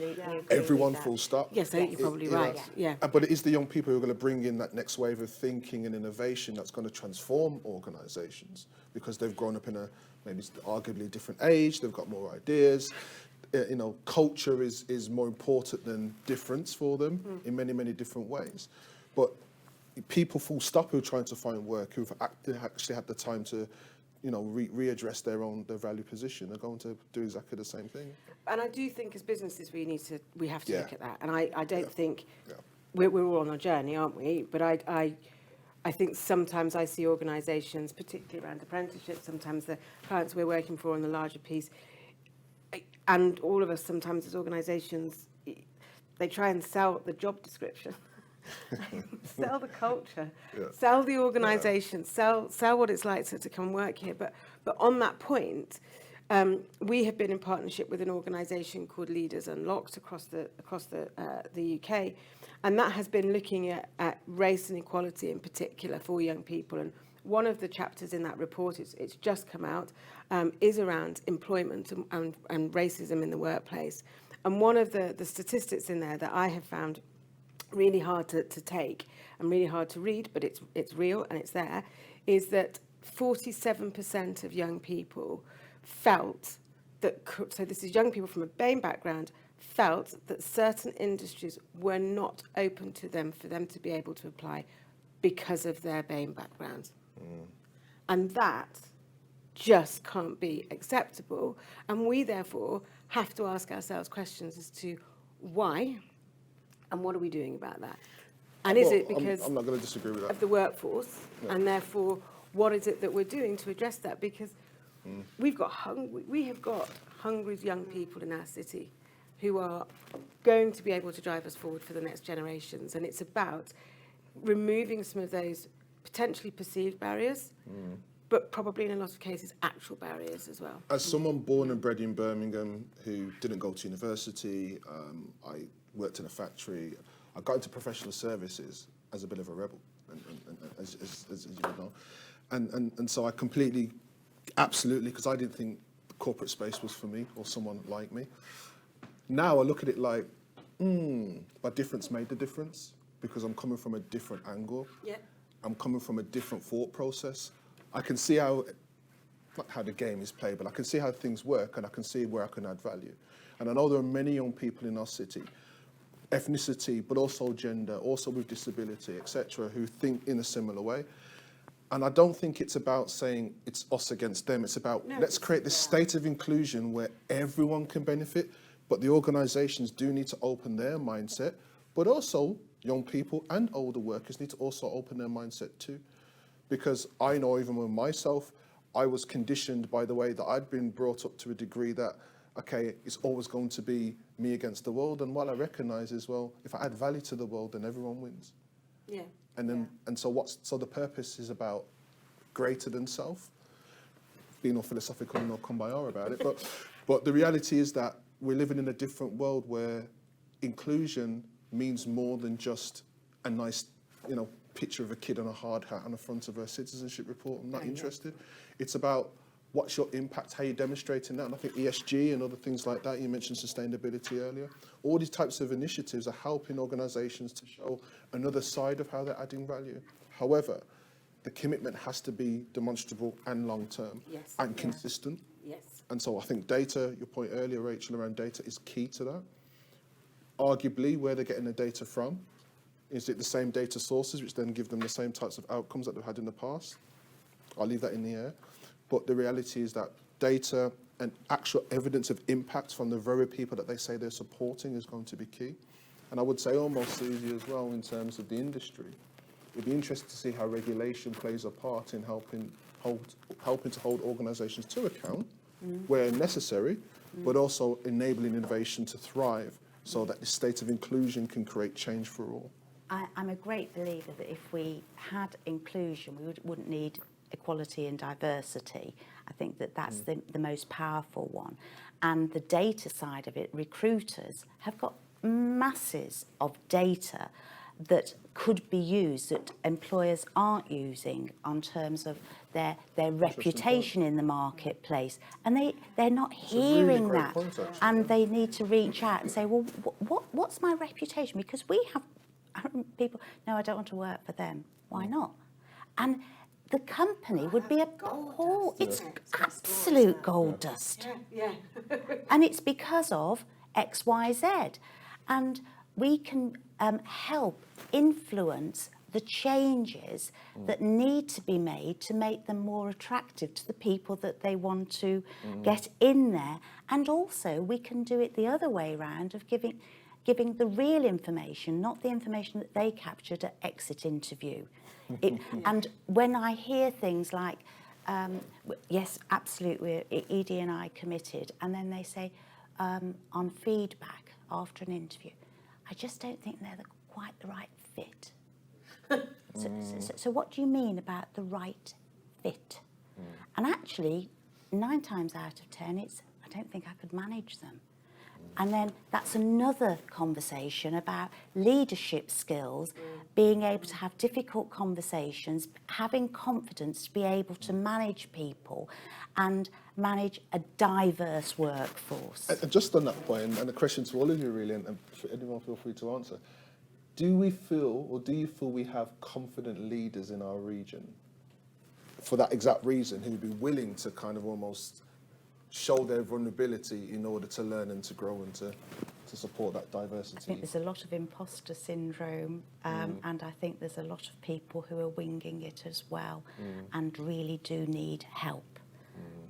everyone full stop. Yes, I think you're probably right. Yeah. But it is the young people who are going to bring in that next wave of thinking and innovation that's going to transform organisations because they've grown up in a maybe arguably different age. They've got more ideas. Culture is more important than difference for them in many, many different ways. But people full stop who are trying to find work, who've actually had the time to readdress their value position are going to do exactly the same thing. And I do think as businesses we have to look at that. And I don't think Yeah. we're all on a journey, aren't we? But I think sometimes I see organisations, particularly around apprenticeships, sometimes the clients we're working for on the larger piece, and all of us sometimes as organisations, they try and sell the job description. Sell the culture, sell the organisation, sell what it's like to come work here. But on that point, we have been in partnership with an organisation called Leaders Unlocked across the UK, and that has been looking at race and equality in particular for young people. And one of the chapters in that report, it's just come out, is around employment and racism in the workplace. And one of the statistics in there that I have found really hard to take and really hard to read, but it's real and it's there, is that 47% of young people felt that, so this is young people from a BAME background, felt that certain industries were not open to them for them to be able to apply because of their BAME background. And that just can't be acceptable. And we therefore have to ask ourselves questions as to why and what are we doing about that? And is it because I'm not going to disagree with that. of the workforce, and therefore what is it that we're doing to address that? Because we have got hungry young people in our city who are going to be able to drive us forward for the next generations, and it's about removing some of those potentially perceived barriers, but probably in a lot of cases actual barriers as well. As someone born and bred in Birmingham who didn't go to university, I worked in a factory. I got into professional services as a bit of a rebel, as you would know. And so I completely, absolutely, because I didn't think the corporate space was for me or someone like me. Now I look at it like, my difference made the difference because I'm coming from a different angle. Yeah. I'm coming from a different thought process. I can see not how the game is played, but I can see how things work and I can see where I can add value. And I know there are many young people in our city, ethnicity, but also gender, also with disability, etc., who think in a similar way. And I don't think it's about saying it's us against them. It's about let's create this state of inclusion where everyone can benefit, but the organisations do need to open their mindset, but also young people and older workers need to also open their mindset too. Because I know even with myself, I was conditioned by the way that I'd been brought up to a degree that, okay, it's always going to be me against the world. And what I recognise is, well, if I add value to the world, then everyone wins. Yeah. And so the purpose is about greater than self. Being all philosophical and not kumbaya about it, but the reality is that we're living in a different world where inclusion means more than just a nice, picture of a kid on a hard hat on the front of a citizenship report. I'm not interested. It's about what's your impact, how you're demonstrating that. And I think ESG and other things like that, you mentioned sustainability earlier. All these types of initiatives are helping organisations to show another side of how they're adding value. However, the commitment has to be demonstrable and long-term and consistent. Yes. And so I think data, your point earlier, Rachel, around data is key to that. Arguably, where they're getting the data from. Is it the same data sources which then give them the same types of outcomes that they've had in the past? I'll leave that in the air. But the reality is that data and actual evidence of impact from the very people that they say they're supporting is going to be key. And I would say almost, Susie, as well, in terms of the industry, it'd be interesting to see how regulation plays a part in helping to hold organisations to account where necessary, but also enabling innovation to thrive so that the state of inclusion can create change for all. I'm a great believer that if we had inclusion, we wouldn't need equality and diversity. I think that that's the most powerful one. And the data side of it, recruiters have got masses of data that could be used that employers aren't using on terms of their reputation in the marketplace, and they're not hearing that, and they need to reach out and say, well, what's my reputation? Because we have people, no, I don't want to work for them. Why not? And the company would be appalled. It's absolute gold dust. And it's because of X, Y, Z. And we can help influence the changes that need to be made to make them more attractive to the people that they want to get in there. And also we can do it the other way around of giving the real information, not the information that they captured at exit interview. And when I hear things like, yes, absolutely, Edie and I committed, and then they say on feedback after an interview, I just don't think they're quite the right fit. So what do you mean about the right fit? And actually, 9 times out of 10, it's, I don't think I could manage them. And then that's another conversation about leadership skills, being able to have difficult conversations, having confidence to be able to manage people and manage a diverse workforce. And just on that point, and a question to all of you really, and anyone feel free to answer, do we feel, or do you feel we have confident leaders in our region for that exact reason, who'd be willing to kind of almost show their vulnerability in order to learn and to grow and to support that diversity? I think there's a lot of imposter syndrome, and I think there's a lot of people who are winging it as well and really do need help.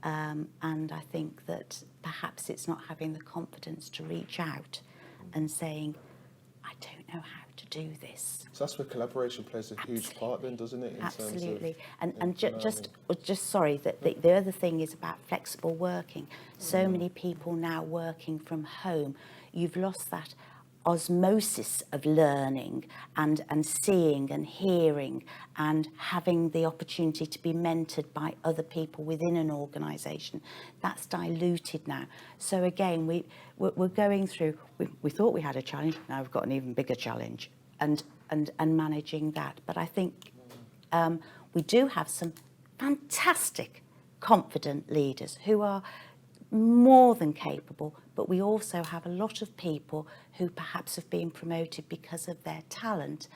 And I think that perhaps it's not having the confidence to reach out and saying, I don't know how to do this. So that's where collaboration plays a huge part then, doesn't it? In Absolutely. Terms of and just sorry, that the other thing is about flexible working. So many people now working from home. You've lost that osmosis of learning and seeing and hearing and having the opportunity to be mentored by other people within an organisation. That's diluted now. So again, we're going through, we thought we had a challenge, now we've got an even bigger challenge and managing that. But I think we do have some fantastic, confident leaders who are more than capable, but we also have a lot of people who perhaps have been promoted because of their talent,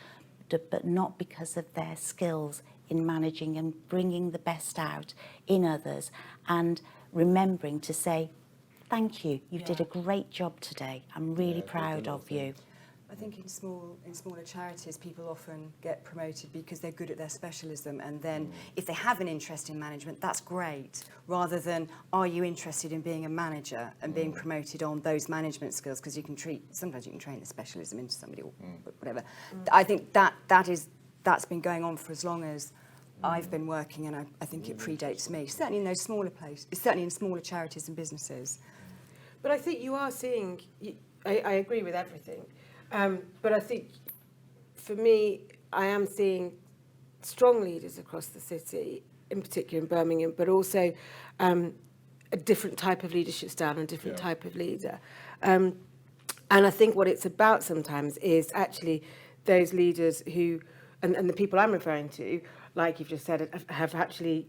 but not because of their skills in managing and bringing the best out in others and remembering to say, thank you, you did a great job today. I'm really proud of you. I think in smaller charities, people often get promoted because they're good at their specialism, and then if they have an interest in management, that's great, rather than are you interested in being a manager and being promoted on those management skills, because sometimes you can train the specialism into somebody or whatever. I think that's been going on for as long as I've been working, and I think it predates me, certainly in those smaller places, certainly in smaller charities and businesses. But I think you are seeing, I agree with everything. But I think, for me, I am seeing strong leaders across the city, in particular in Birmingham, but also a different type of leadership style and a different type of leader. And I think what it's about sometimes is actually those leaders who, and the people I'm referring to, like you've just said, have actually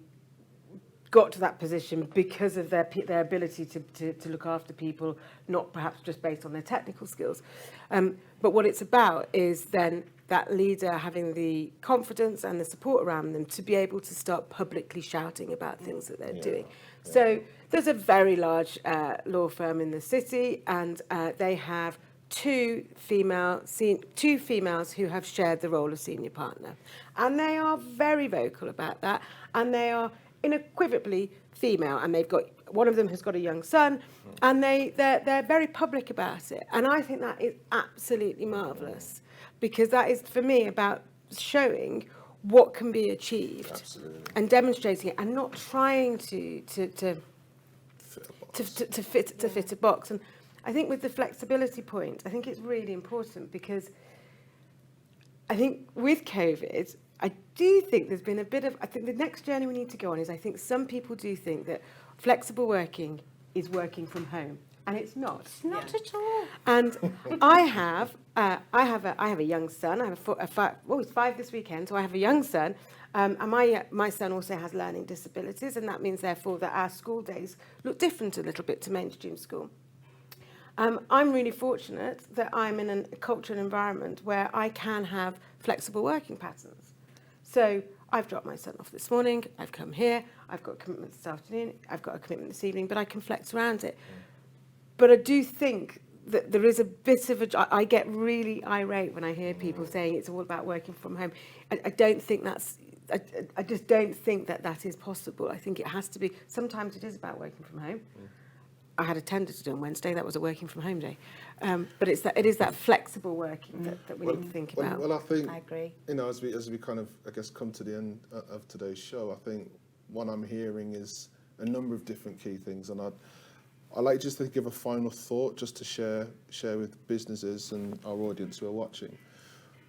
got to that position because of their ability to look after people, not perhaps just based on their technical skills. But what it's about is then that leader having the confidence and the support around them to be able to start publicly shouting about things that they're doing. So there's a very large law firm in the city, and they have two females who have shared the role of senior partner. And they are very vocal about that, and they are unequivocally female, and one of them has got a young son, and they're very public about it. And I think that is absolutely marvellous, because that is, for me, about showing what can be achieved and demonstrating it, and not trying to fit a box. And I think with the flexibility point, I think it's really important, because I think with COVID, I do think there's been a bit of, I think the next journey we need to go on is, I think some people do think that flexible working is working from home, and it's not. It's not at all. And I have a young son. I have he's 5 this weekend, so I have a young son, and my son also has learning disabilities, and that means therefore that our school days look different a little bit to mainstream school. I'm really fortunate that I'm in a culture and environment where I can have flexible working patterns. So I've dropped my son off this morning, I've come here, I've got a commitment this afternoon, I've got a commitment this evening, but I can flex around it. But I do think that there is a bit of I get really irate when I hear people saying it's all about working from home. I don't think I just don't think that is possible. I think it has to be, sometimes it is about working from home. I had a tender to do on Wednesday, that was a working from home day. But it is that flexible working that we need to think about. Well, I think, I agree. As we kind of, I guess, come to the end of today's show, I think what I'm hearing is a number of different key things, and I'd like just to give a final thought, just to share with businesses and our audience who are watching.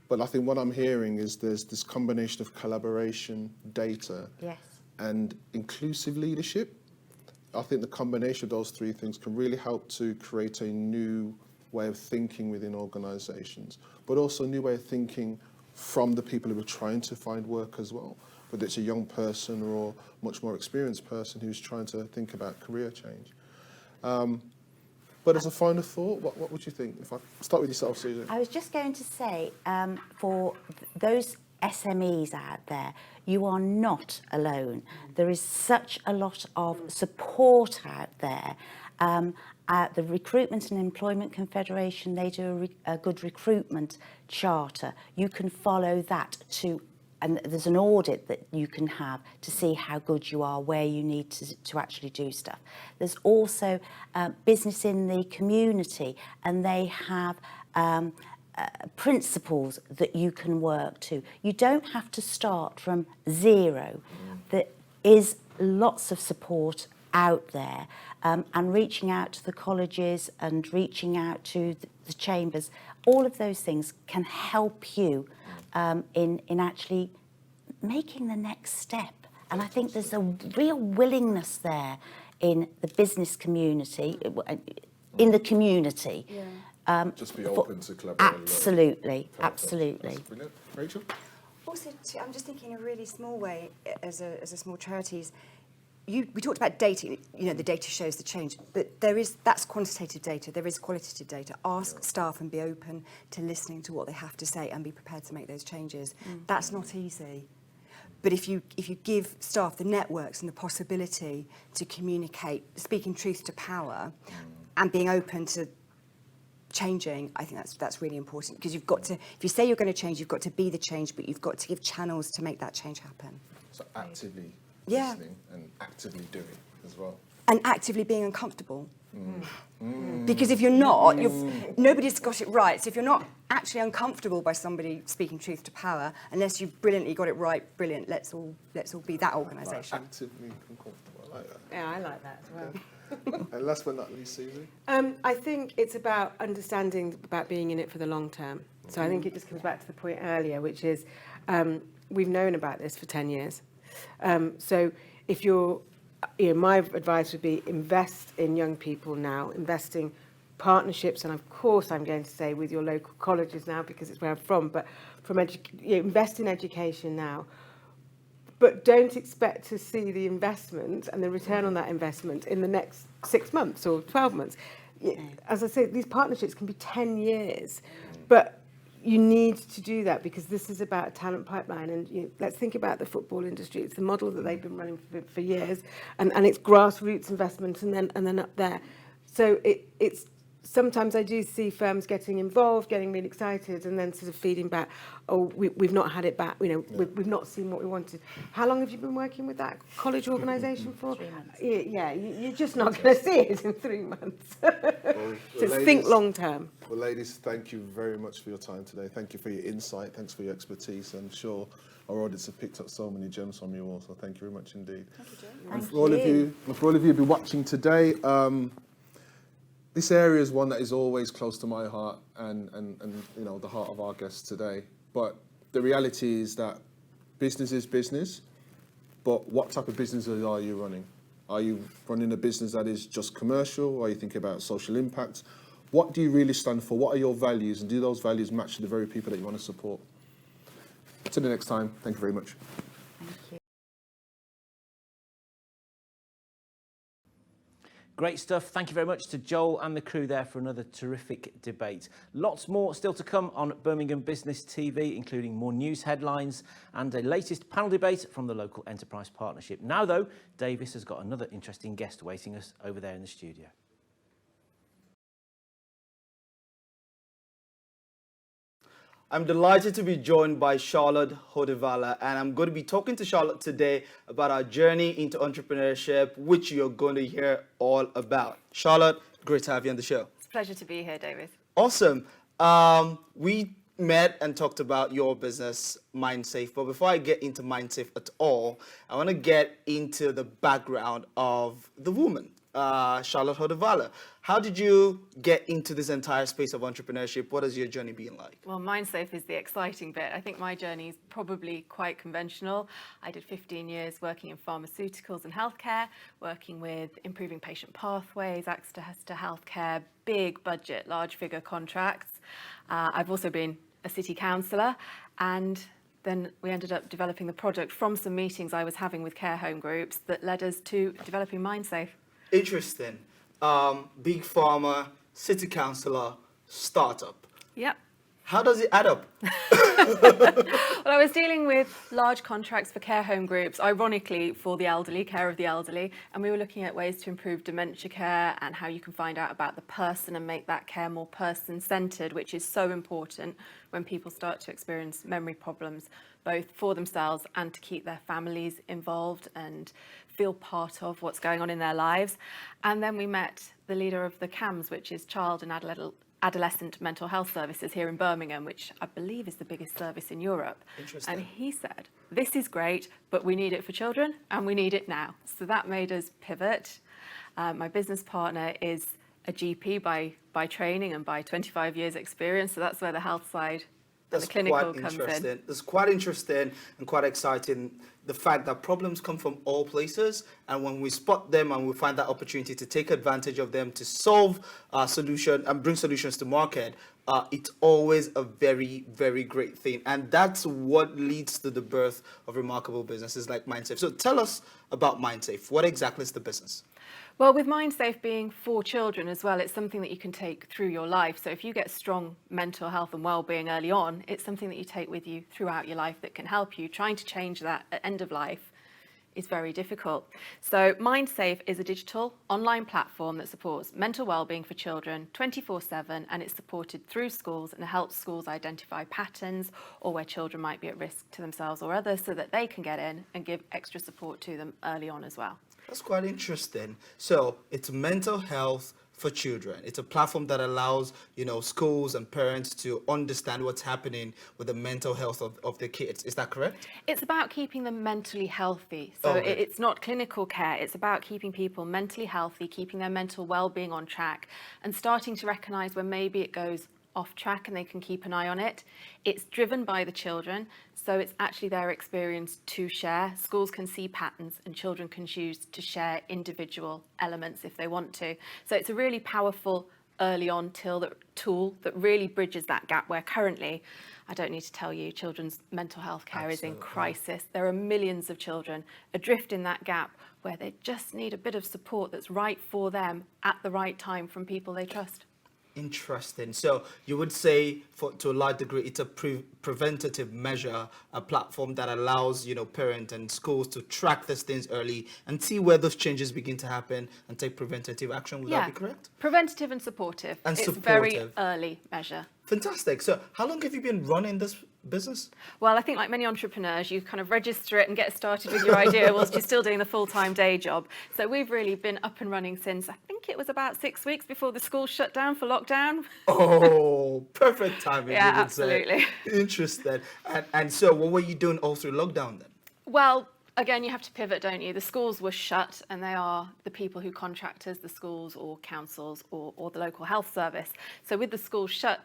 But I think what I'm hearing is there's this combination of collaboration, data, Yes. and inclusive leadership. I think the combination of those three things can really help to create a new way of thinking within organisations, but also a new way of thinking from the people who are trying to find work as well, whether it's a young person or a much more experienced person who's trying to think about career change. But as a final thought, what would you think? If I start with yourself, Susan. I was just going to say, for those SMEs out there, you are not alone. There is such a lot of support out there. At the Recruitment and Employment Confederation, they do a good recruitment charter. You can follow that and there's an audit that you can have to see how good you are, where you need to actually do stuff. There's also business in the community, and they have principles that you can work to. You don't have to start from zero. There is lots of support out there, and reaching out to the colleges and reaching out to the chambers, all of those things can help you in actually making the next step. And I think there's a real willingness there in the business community, in the community. Just be open to collaboration. Absolutely, absolutely. That's brilliant. Rachel? Also, I'm just thinking in a really small way, as a small charities, we talked about data, the data shows the change, but that's quantitative data, there is qualitative data. Ask staff and be open to listening to what they have to say and be prepared to make those changes. That's not easy. But if you give staff the networks and the possibility to communicate, speaking truth to power, and being open to changing, I think that's really important, because you've got to, if you say you're going to change, you've got to be the change, but you've got to give channels to make that change happen. So actively listening and actively doing as well. And actively being uncomfortable. Because if you're not, nobody's got it right. So if you're not actually uncomfortable by somebody speaking truth to power, unless you've brilliantly got it right, brilliant, let's all be that organisation. Actively uncomfortable, I like that. Yeah, I like that as well. And last but not least, Susan? I think it's about understanding about being in it for the long term. So I think it just comes back to the point earlier, which is we've known about this for 10 years. So if you're, my advice would be invest in young people now, investing partnerships, and of course I'm going to say with your local colleges now because it's where I'm from, but invest in education now. But don't expect to see the investment and the return on that investment in the next 6 months or 12 months. As I say, these partnerships can be 10 years, but you need to do that because this is about a talent pipeline. And let's think about the football industry. It's the model that they've been running for years, and it's grassroots investment and then up there. So it's sometimes I do see firms getting involved, getting really excited, and then sort of feeding back, oh, we've not had it back, you know, we've not seen what we wanted. How long have you been working with that college organisation for? 3 months. Yeah, you're just not going to see it in 3 months. So think long term. Well, ladies, thank you very much for your time today. Thank you for your insight. Thanks for your expertise. I'm sure our audience have picked up so many gems from you all. So thank you very much indeed. Thank you, Joe. And for all of you who've been watching today, this area is one that is always close to my heart and you know, the heart of our guests today. But the reality is that business is business, but what type of businesses are you running? Are you running a business that is just commercial? Are you thinking about social impact? What do you really stand for? What are your values? And do those values match the very people that you want to support? Till the next time, thank you very much. Thank you. Great stuff. Thank you very much to Joel and the crew there for another terrific debate. Lots more still to come on Birmingham Business TV, including more news headlines and a latest panel debate from the local enterprise partnership. Now, though, Davis has got another interesting guest awaiting us over there in the studio. I'm delighted to be joined by Charlotte Hodevala, and I'm going to be talking to Charlotte today about our journey into entrepreneurship, which you're going to hear all about. Charlotte, great to have you on the show. It's a pleasure to be here, David. Awesome. We met and talked about your business, MindSafe, but before I get into MindSafe at all, I want to get into the background of the woman, Charlotte Hodevala. How did you get into this entire space of entrepreneurship? What has your journey been like? Well, MindSafe is the exciting bit. I think my journey is probably quite conventional. I did 15 years working in pharmaceuticals and healthcare, working with improving patient pathways, access to healthcare, big budget, large figure contracts. I've also been a city councillor, and then we ended up developing the product from some meetings I was having with care home groups that led us to developing MindSafe. Interesting. Big pharma, city councillor, startup. Yep. How does it add up? Well, I was dealing with large contracts for care home groups, ironically for the elderly, care of the elderly, and we were looking at ways to improve dementia care and how you can find out about the person and make that care more person-centred, which is so important when people start to experience memory problems, both for themselves and to keep their families involved and feel part of what's going on in their lives. And then we met the leader of the CAMS, which is Child and Adolescent Mental Health Services here in Birmingham, which I believe is the biggest service in Europe. Interesting. And he said, this is great, but we need it for children and we need it now. So that made us pivot. My business partner is a GP by training and by 25 years experience. So that's where the health side and the clinical comes in. It's quite interesting and quite exciting, the fact that problems come from all places, and when we spot them and we find that opportunity to take advantage of them to solve solution and bring solutions to market, it's always a very, very great thing. And that's what leads to the birth of remarkable businesses like MindSafe. So tell us about MindSafe. What exactly is the business? Well, with MindSafe being for children as well, it's something that you can take through your life. So if you get strong mental health and well-being early on, it's something that you take with you throughout your life that can help you. Trying to change that at end of life is very difficult. So MindSafe is a digital online platform that supports mental well-being for children 24/7, and it's supported through schools and helps schools identify patterns or where children might be at risk to themselves or others so that they can get in and give extra support to them early on as well. That's quite interesting. So it's mental health for children. It's a platform that allows, schools and parents to understand what's happening with the mental health of their kids. Is that correct? It's about keeping them mentally healthy. So it's not clinical care. It's about keeping people mentally healthy, keeping their mental well-being on track, and starting to recognise when maybe it goes off track and they can keep an eye on it. It's driven by the children, so it's actually their experience to share. Schools can see patterns and children can choose to share individual elements if they want to. So it's a really powerful early on tool that really bridges that gap where currently, I don't need to tell you, children's mental health care is in crisis. There are millions of children adrift in that gap where they just need a bit of support that's right for them at the right time from people they trust. Interesting. So you would say, to a large degree, it's a preventative measure, a platform that allows, parents and schools to track these things early and see where those changes begin to happen and take preventative action. Would that be correct? Preventative and supportive. And it's supportive. Very early measure. Fantastic. So how long have you been running this business? Well, I think like many entrepreneurs, you kind of register it and get started with your idea whilst you're still doing the full-time day job. So we've really been up and running since, I think it was about 6 weeks before the school shut down for lockdown. Oh, perfect timing. Yeah, you would absolutely. Say. Interesting. And so what were you doing all through lockdown then? Well, again, you have to pivot, don't you? The schools were shut, and they are the people who contract us, the schools or councils or the local health service. So with the schools shut,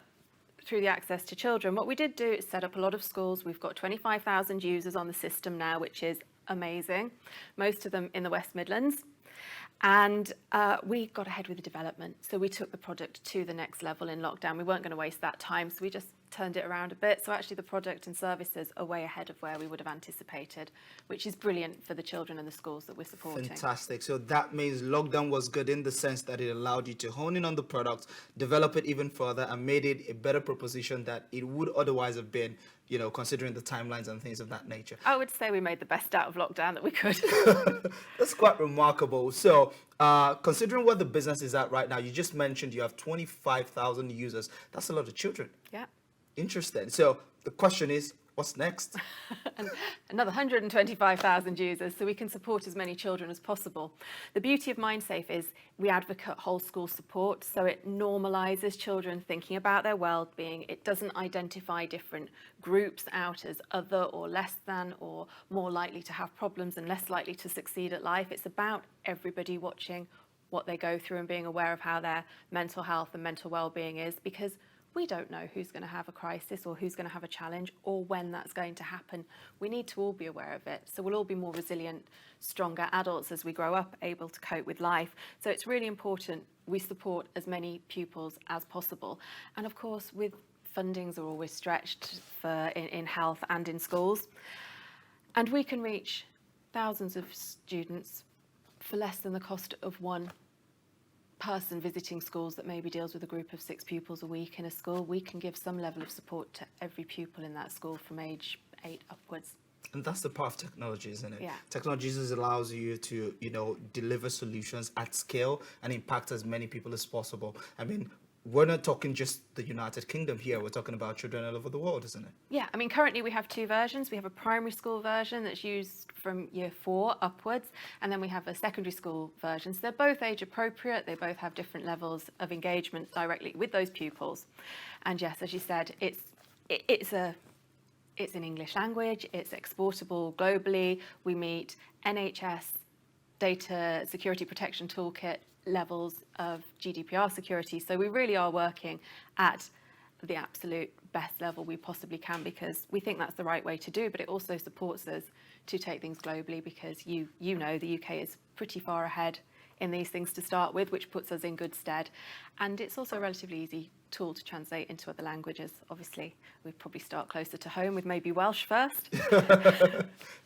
through the Access to Children, what we did do is set up a lot of schools. We've got 25,000 users on the system now, which is amazing, most of them in the West Midlands. And we got ahead with the development. So we took the product to the next level in lockdown. We weren't going to waste that time, so we just turned it around a bit. So actually the product and services are way ahead of where we would have anticipated, which is brilliant for the children and the schools that we're supporting. Fantastic. So that means lockdown was good in the sense that it allowed you to hone in on the product, develop it even further, and made it a better proposition that it would otherwise have been, considering the timelines and things of that nature. I would say we made the best out of lockdown that we could. That's quite remarkable. So considering where the business is at right now, you just mentioned you have 25,000 users. That's a lot of children. Yeah. Interesting. So the question is, what's next? And another 125,000 users, so we can support as many children as possible. The beauty of MindSafe is we advocate whole school support, so it normalises children thinking about their well-being. It doesn't identify different groups out as other or less than or more likely to have problems and less likely to succeed at life. It's about everybody watching what they go through and being aware of how their mental health and mental well-being is, because we don't know who's going to have a crisis or who's going to have a challenge or when that's going to happen. We need to all be aware of it. So we'll all be more resilient, stronger adults as we grow up, able to cope with life. So it's really important we support as many pupils as possible. And of course, with fundings are always stretched in health and in schools. And we can reach thousands of students for less than the cost of one person visiting schools that maybe deals with a group of 6 pupils a week in a school. We can give some level of support to every pupil in that school from age 8 upwards. And that's the power of technology, isn't it? Yeah. Technology just allows you to, deliver solutions at scale and impact as many people as possible. I mean, we're not talking just the United Kingdom here. We're talking about children all over the world, isn't it? Yeah, I mean, currently we have 2 versions. We have a primary school version that's used from year 4 upwards, and then we have a secondary school version. So they're both age appropriate. They both have different levels of engagement directly with those pupils. And yes, as you said, it's in English language. It's exportable globally. We meet NHS Data Security Protection Toolkit levels of GDPR security. So we really are working at the absolute best level we possibly can, because we think that's the right way to do, but it also supports us to take things globally, because you know the UK is pretty far ahead in these things to start with, which puts us in good stead. And it's also a relatively easy tool to translate into other languages. Obviously, we'd probably start closer to home with maybe Welsh first.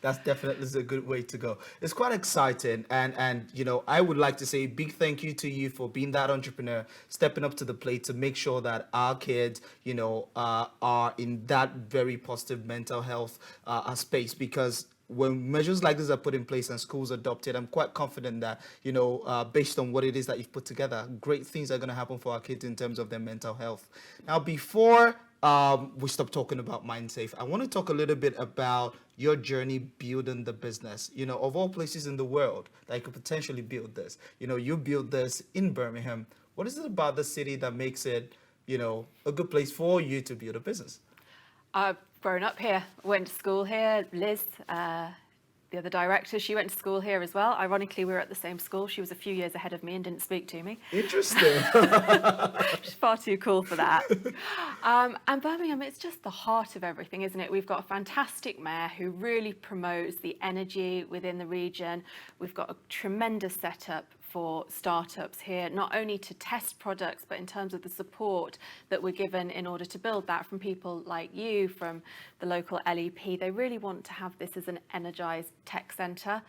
That's definitely a good way to go. It's quite exciting. And I would like to say a big thank you to you for being that entrepreneur, stepping up to the plate to make sure that our kids, are in that very positive mental health space, because when measures like this are put in place and schools adopt it, I'm quite confident that, based on what it is that you've put together, great things are going to happen for our kids in terms of their mental health. Now, before we stop talking about MindSafe, I want to talk a little bit about your journey building the business. Of all places in the world that you could potentially build this, you built this in Birmingham. What is it about the city that makes it, a good place for you to build a business? I've grown up here, went to school here. Liz, the other director, she went to school here as well. Ironically, we were at the same school. She was a few years ahead of me and didn't speak to me. Interesting. She's far too cool for that. And Birmingham, it's just the heart of everything, isn't it? We've got a fantastic mayor who really promotes the energy within the region. We've got a tremendous setup for startups here, not only to test products, but in terms of the support that we're given in order to build that from people like you, from the local LEP. They really want to have this as an energised tech centre.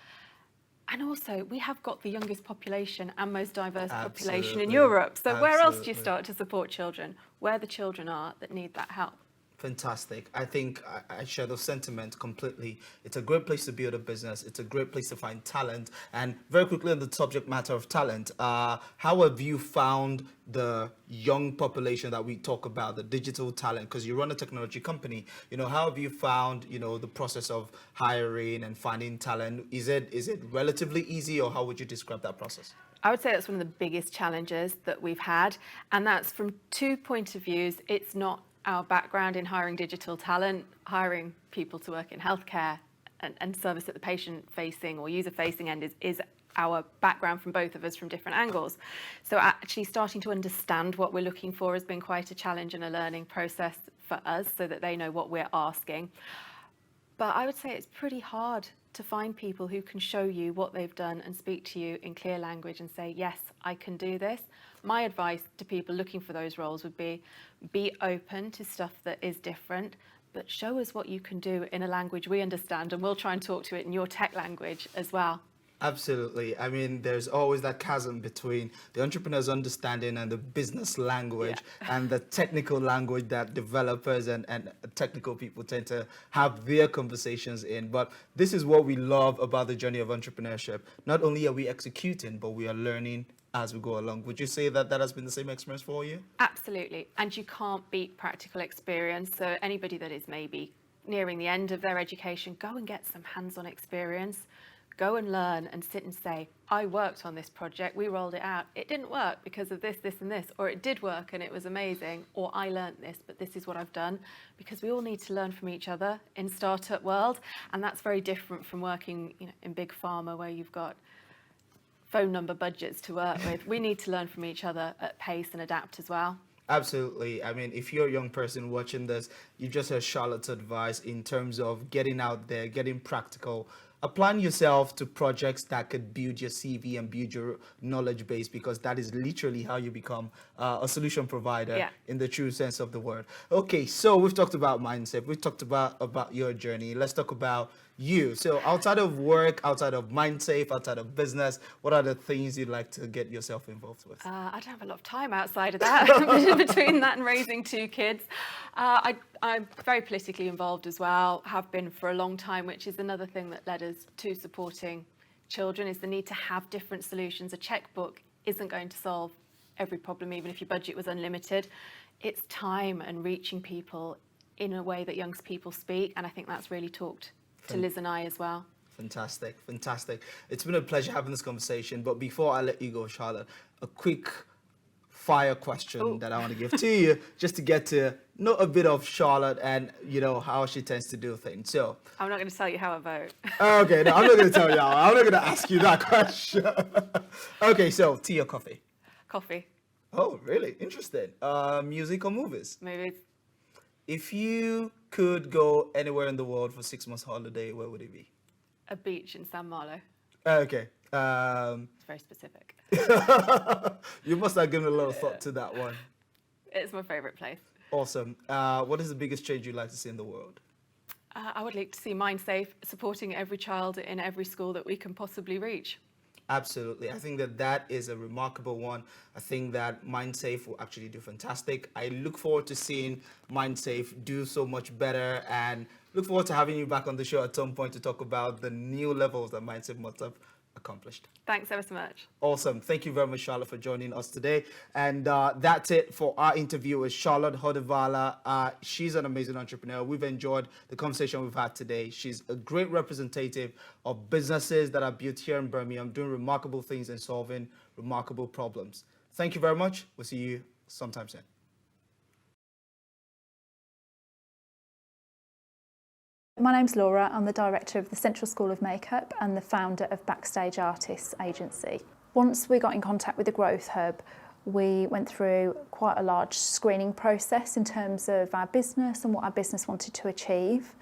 And also, we have got the youngest population and most diverse population in Absolutely. Europe. So where else do you Absolutely. start to support children? Where the children are that need that help. Fantastic. I think I share the sentiment completely. It's a great place to build a business. It's a great place to find talent. And very quickly on the subject matter of talent, how have you found the young population that we talk about, the digital talent? Because you run a technology company. How have you found, the process of hiring and finding talent? Is it relatively easy, or how would you describe that process? I would say that's one of the biggest challenges that we've had. And that's from 2 points of views. It's not our background in hiring digital talent, hiring people to work in healthcare and service at the patient-facing or user-facing end is our background from both of us from different angles. So actually starting to understand what we're looking for has been quite a challenge and a learning process for us so that they know what we're asking. But I would say it's pretty hard to find people who can show you what they've done and speak to you in clear language and say, yes, I can do this. My advice to people looking for those roles would be open to stuff that is different, but show us what you can do in a language we understand, and we'll try and talk to it in your tech language as well. Absolutely. I mean, there's always that chasm between the entrepreneur's understanding and the business language and the technical language that developers and technical people tend to have their conversations in. But this is what we love about the journey of entrepreneurship. Not only are we executing, but we are learning as we go along. Would you say that has been the same experience for you? Absolutely. And you can't beat practical experience. So anybody that is maybe nearing the end of their education, go and get some hands-on experience. Go and learn and sit and say, I worked on this project, we rolled it out. It didn't work because of this, this and this, or it did work and it was amazing, or I learned this, but this is what I've done. Because we all need to learn from each other in startup world. And that's very different from working in big pharma where you've got phone number budgets to work with. We need to learn from each other at pace and adapt as well. Absolutely. I mean, if you're a young person watching this, you just heard Charlotte's advice in terms of getting out there, getting practical, applying yourself to projects that could build your CV and build your knowledge base, because that is literally how you become a solution provider in the true sense of the word. Okay, so we've talked about mindset. We've talked about your journey. Let's talk about you. So outside of work, outside of MindSafe, outside of business, what are the things you'd like to get yourself involved with? I don't have a lot of time outside of that, between that and raising 2 kids. I'm very politically involved as well, have been for a long time, which is another thing that led us to supporting children, is the need to have different solutions. A checkbook isn't going to solve every problem, even if your budget was unlimited. It's time and reaching people in a way that young people speak, and I think that's really talked to Liz and I as well. Fantastic, fantastic. It's been a pleasure having this conversation, but before I let you go, Charlotte, a quick fire question that I want to give to you, just to get to know a bit of Charlotte and how she tends to do things. So I'm not going to tell you how I vote. Okay, no, I'm not going to tell you how. I'm not going to ask you that question. Okay, so tea or coffee? Coffee. Oh, really? Interesting. Music or movies? Movies. If you could go anywhere in the world for 6 months holiday, where would it be? A beach in San Marlo. Okay. It's very specific. You must have given a lot of thought to that one. It's my favourite place. Awesome. What is the biggest change you'd like to see in the world? I would like to see MindSafe supporting every child in every school that we can possibly reach. Absolutely. I think that is a remarkable one. I think that MindSafe will actually do fantastic. I look forward to seeing MindSafe do so much better, and look forward to having you back on the show at some point to talk about the new levels that MindSafe must have accomplished. Thanks ever so much. Awesome. Thank you very much, Charlotte, for joining us today. And that's it for our interview with Charlotte Hodevala. She's an amazing entrepreneur. We've enjoyed the conversation we've had today. She's a great representative of businesses that are built here in Birmingham, doing remarkable things and solving remarkable problems. Thank you very much. We'll see you sometime soon. My name's Laura. I'm the director of the Central School of Makeup and the founder of Backstage Artists Agency. Once we got in contact with the Growth Hub, we went through quite a large screening process in terms of our business and what our business wanted to achieve.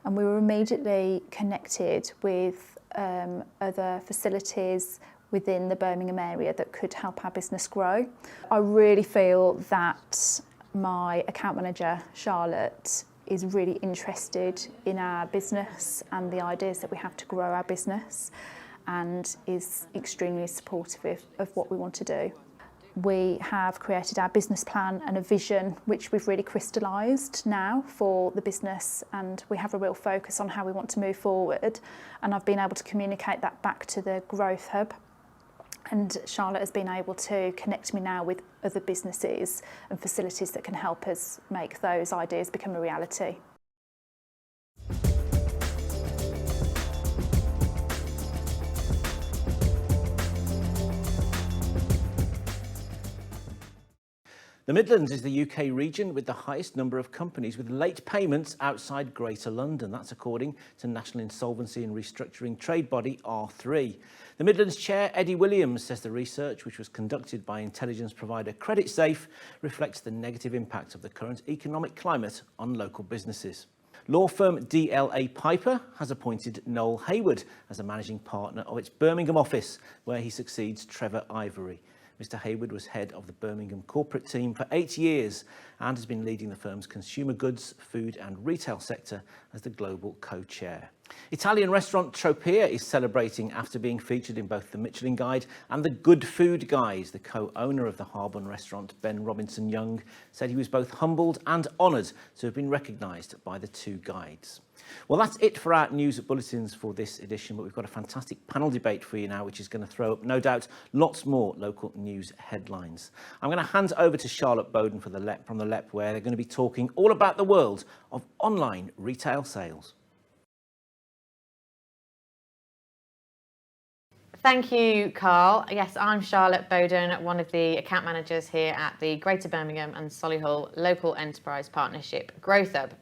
And we were immediately connected with other facilities within the Birmingham area that could help our business grow. I really feel that my account manager, Charlotte, is really interested in our business and the ideas that we have to grow our business. and is extremely supportive of what we want to do. We have created our business plan and a vision which we've really crystallised now for the business, and we have a real focus on how we want to move forward, and I've been able to communicate that back to the Growth Hub, and Charlotte has been able to connect me now with other businesses and facilities that can help us make those ideas become a reality. The Midlands is the UK region with the highest number of companies with late payments outside Greater London. That's according to National Insolvency and Restructuring trade body R3. The Midlands chair, Eddie Williams, says the research, which was conducted by intelligence provider CreditSafe, reflects the negative impact of the current economic climate on local businesses. Law firm DLA Piper has appointed Noel Hayward as a managing partner of its Birmingham office, where he succeeds Trevor Ivory. Mr. Hayward was head of the Birmingham corporate team for 8 years and has been leading the firm's consumer goods, food and retail sector as the global co-chair. Italian restaurant Tropea is celebrating after being featured in both the Michelin Guide and the Good Food Guide. The co-owner of the Harbon restaurant, Ben Robinson Young, said he was both humbled and honoured to have been recognised by the two guides. Well, that's it for our news bulletins for this edition, but we've got a fantastic panel debate for you now, which is going to throw up, no doubt, lots more local news headlines. I'm going to hand over to Charlotte Bowden from the LEP, where they're going to be talking all about the world of online retail sales. Thank you, Carl. Yes, I'm Charlotte Bowden, one of the account managers here at the Greater Birmingham and Solihull Local Enterprise Partnership Growth Hub.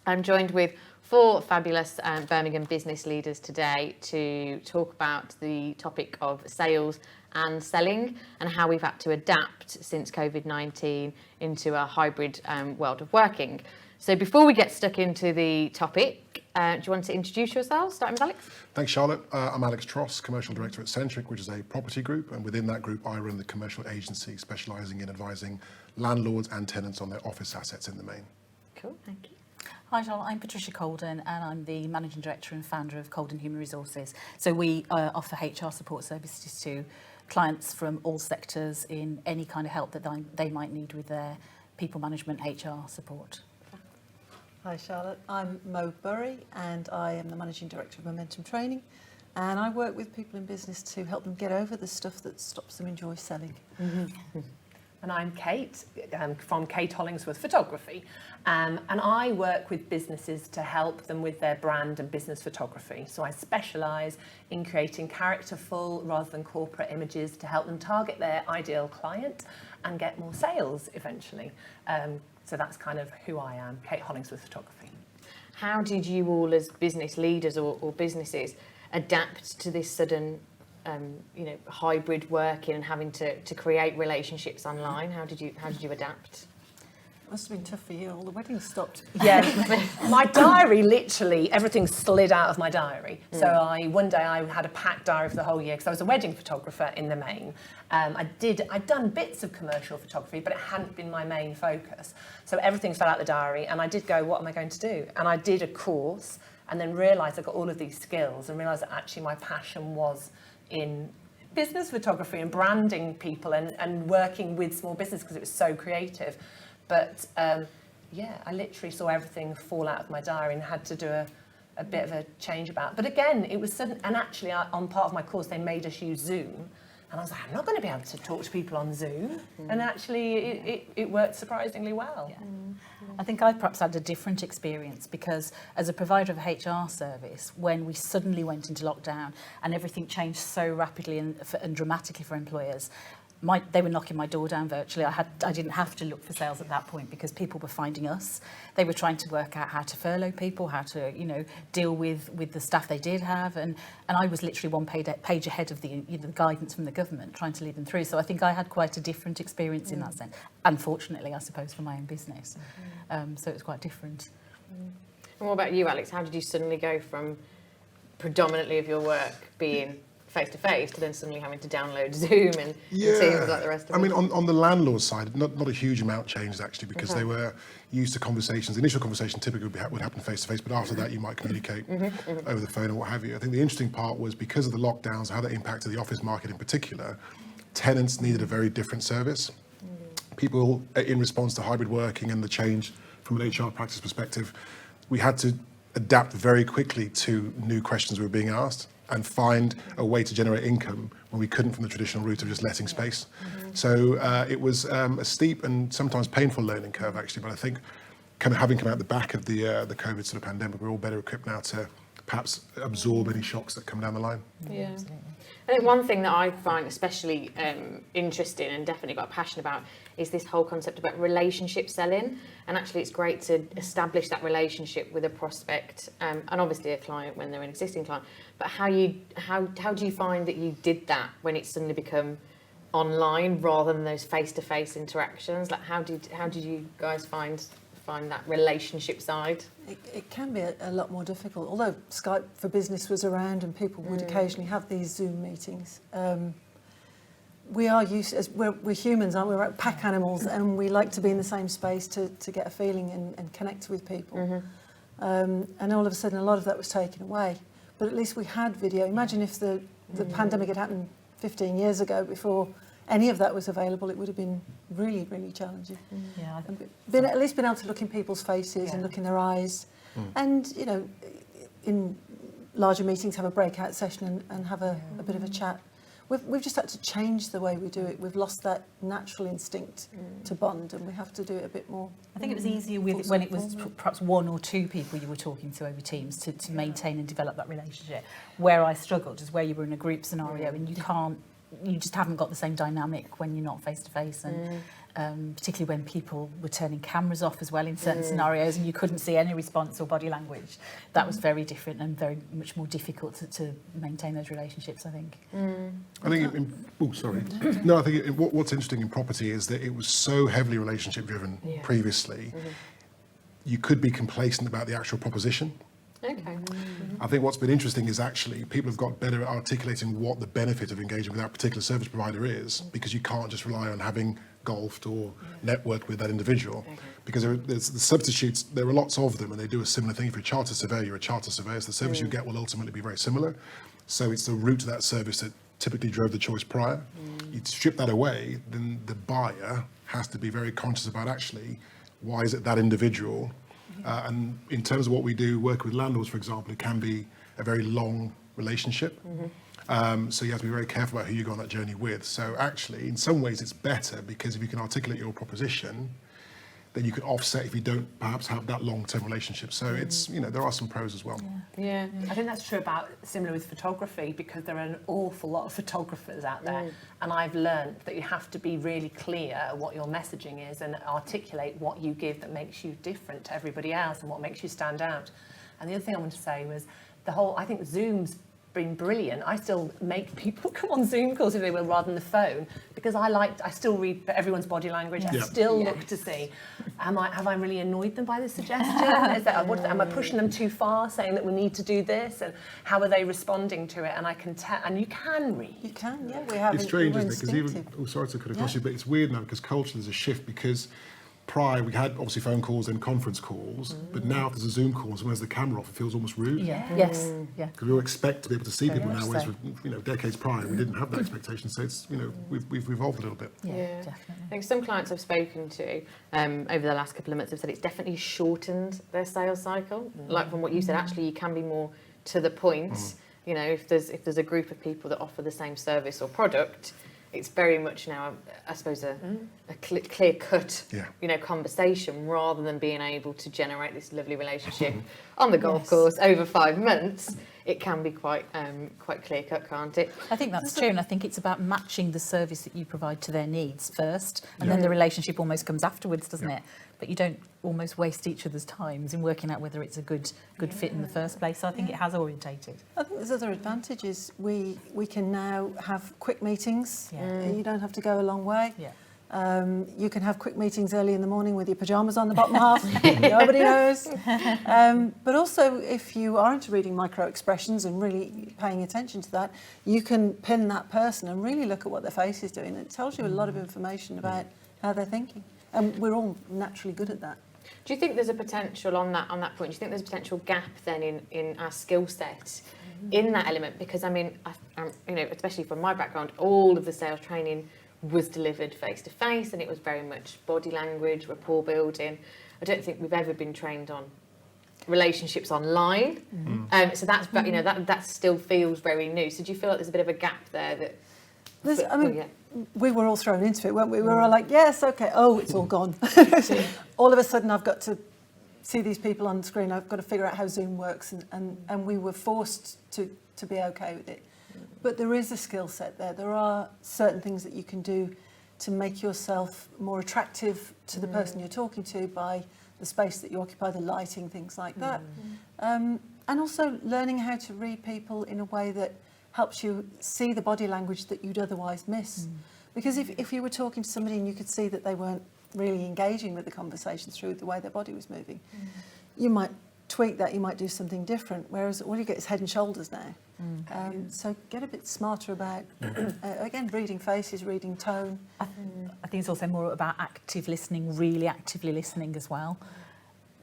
I'm joined with 4 fabulous Birmingham business leaders today to talk about the topic of sales and selling and how we've had to adapt since COVID-19 into a hybrid world of working. So before we get stuck into the topic, do you want to introduce yourselves, starting with Alex? Thanks, Charlotte. I'm Alex Tross, Commercial Director at Centric, which is a property group, and within that group I run the commercial agency specialising in advising landlords and tenants on their office assets in the main. Cool, thank you. Hi Charlotte, I'm Patricia Colden and I'm the Managing Director and Founder of Colden Human Resources. So we offer HR support services to clients from all sectors in any kind of help that they might need with their people management HR support. Hi Charlotte, I'm Mo Burry and I am the Managing Director of Momentum Training, and I work with people in business to help them get over the stuff that stops them enjoy selling. Mm-hmm. And I'm Kate from Kate Hollingsworth Photography, and I work with businesses to help them with their brand and business photography. So I specialise in creating characterful rather than corporate images to help them target their ideal client and get more sales eventually. So that's kind of who I am, Kate Hollingsworth Photography. How did you all as business leaders or businesses adapt to this sudden hybrid working and having to create relationships online? How did you adapt? It must have been tough for you. All the weddings stopped. Yeah, my diary, literally everything slid out of my diary. So one day I had a packed diary for the whole year because I was a wedding photographer in the main. I'd done bits of commercial photography, but it hadn't been my main focus. So everything fell out the diary, and I did go, what am I going to do? And I did a course, and then realised I got all of these skills, and realised that actually my passion was in business photography and branding people and working with small business because it was so creative. But yeah, I literally saw everything fall out of my diary and had to do a bit of a change about it. But again, it was sudden, and actually on part of my course they made us use Zoom, and I was like, I'm not going to be able to talk to people on Zoom. And actually it worked surprisingly well. Yeah. I think I perhaps had a different experience because as a provider of a HR service, when we suddenly went into lockdown and everything changed so rapidly and dramatically for employers, they were knocking my door down virtually. I didn't have to look for sales at that point because people were finding us. They were trying to work out how to furlough people, how to deal with the staff they did have, and I was literally one page ahead of the guidance from the government, trying to lead them through. So I think I had quite a different experience in that sense. Unfortunately, I suppose, for my own business. So it was quite different. And what about you, Alex? How did you suddenly go from predominantly of your work being face-to-face to then suddenly having to download Zoom and Teams like the rest of us. I mean, on the landlord side, not a huge amount changed actually, because they were used to conversations. The initial conversation typically would happen face-to-face, but after that you might communicate over the phone or what have you. I think the interesting part was, because of the lockdowns, how that impacted the office market in particular, tenants needed a very different service. People, in response to hybrid working and the change from an HR practice perspective, we had to adapt very quickly to new questions we were being asked and find a way to generate income when we couldn't from the traditional route of just letting space. So it was a steep and sometimes painful learning curve actually, but I think having come out the back of the COVID sort of pandemic, we're all better equipped now to perhaps absorb any shocks that come down the line. Yeah. I think one thing that I find especially interesting and definitely got passionate about is this whole concept about relationship selling. And actually it's great to establish that relationship with a prospect and obviously a client when they're an existing client. But how do you find that you did that when it's suddenly become online rather than those face-to-face interactions? Like how did you guys find that relationship side? It can be a lot more difficult, although Skype for Business was around and people would occasionally have these Zoom meetings. We are used, as we're humans, aren't we? We're pack animals, and we like to be in the same space to get a feeling and connect with people. And all of a sudden, a lot of that was taken away. But at least we had video. Imagine if the pandemic had happened 15 years ago before any of that was available, it would have been really, really challenging. Yeah, at least been able to look in people's faces and look in their eyes. And, you know, in larger meetings, have a breakout session and have a bit of a chat. We've just had to change the way we do it. We've lost that natural instinct to bond, and we have to do it a bit more. I think it was easier when it was perhaps one or two people you were talking to over Teams to maintain and develop that relationship. Where I struggled is where you were in a group scenario and you just haven't got the same dynamic when you're not face to face, and particularly when people were turning cameras off as well in certain scenarios and you couldn't see any response or body language. That was very different and very much more difficult to maintain those relationships, I think. I think, I think what's interesting in property is that it was so heavily relationship driven previously. You could be complacent about the actual proposition. Okay. I think what's been interesting is actually people have got better at articulating what the benefit of engaging with that particular service provider is, because you can't just rely on having golfed or networked with that individual. Because there's the substitutes, there are lots of them, and they do a similar thing. If you're a chartered surveyor, you're a chartered surveyor, so the service you get will ultimately be very similar. So it's the route to that service that typically drove the choice prior. You strip that away, then the buyer has to be very conscious about actually, why is it that individual? And in terms of what we do, work with landlords, for example, it can be a very long relationship. So you have to be very careful about who you go on that journey with. So actually, in some ways, it's better because if you can articulate your proposition, then you can offset if you don't perhaps have that long-term relationship. So it's, you know, there are some pros as well. Yeah, I think that's true about similar with photography, because there are an awful lot of photographers out there, and I've learned that you have to be really clear what your messaging is and articulate what you give that makes you different to everybody else and what makes you stand out. And the other thing I wanted to say was I think Zoom's been brilliant. I still make people come on Zoom calls if they will rather than the phone, because I still read everyone's body language. I still look to see, have I really annoyed them by the suggestion? Am I pushing them too far, saying that we need to do this, and how are they responding to it? And I can tell, and you can read. You can, yeah. We have. It's strange, isn't it? Because even sorry to cut across you, but it's weird now because culturally there's a shift, because prior we had obviously phone calls and conference calls, but now if there's a Zoom call and someone has the camera off, it feels almost rude. Yes. Because we all expect to be able to see people now, whereas decades prior we didn't have that expectation. So it's we've evolved a little bit. Yeah, definitely. I think some clients I've spoken to over the last couple of months have said it's definitely shortened their sales cycle. Like from what you said, actually you can be more to the point. You know, if there's a group of people that offer the same service or product, it's very much now, I suppose, a clear-cut, conversation, rather than being able to generate this lovely relationship on the golf course over 5 months. It can be quite clear-cut, can't it? I think that's true, and I think it's about matching the service that you provide to their needs first, and then the relationship almost comes afterwards, doesn't it? But you don't almost waste each other's times in working out whether it's a good fit in the first place. So I think it has orientated. I think there's other advantages. We can now have quick meetings. You don't have to go a long way. You can have quick meetings early in the morning with your pyjamas on the bottom half. Nobody knows. But also, if you are into reading micro expressions and really paying attention to that, you can pin that person and really look at what their face is doing. It tells you a lot of information about how they're thinking. And we're all naturally good at that. Do you think there's a potential on that point? Do you think there's a potential gap then in our skill set in that element? Because I mean, you know, especially from my background, all of the sales training was delivered face to face, and it was very much body language, rapport building. I don't think we've ever been trained on relationships online. So that's, you know, that still feels very new. So do you feel like there's a bit of a gap there? We were all thrown into it, weren't we? We were all like, yes, okay, oh, it's all gone. All of a sudden I've got to see these people on the screen, I've got to figure out how Zoom works, and we were forced to be okay with it. But there is a skill set there. There are certain things that you can do to make yourself more attractive to the person you're talking to by the space that you occupy, the lighting, things like that. And also learning how to read people in a way that helps you see the body language that you'd otherwise miss. Because if you were talking to somebody and you could see that they weren't really engaging with the conversation through the way their body was moving, you might tweak that, you might do something different, whereas all you get is head and shoulders now. So get a bit smarter about, again, reading faces, reading tone. I think it's also more about active listening, really actively listening as well.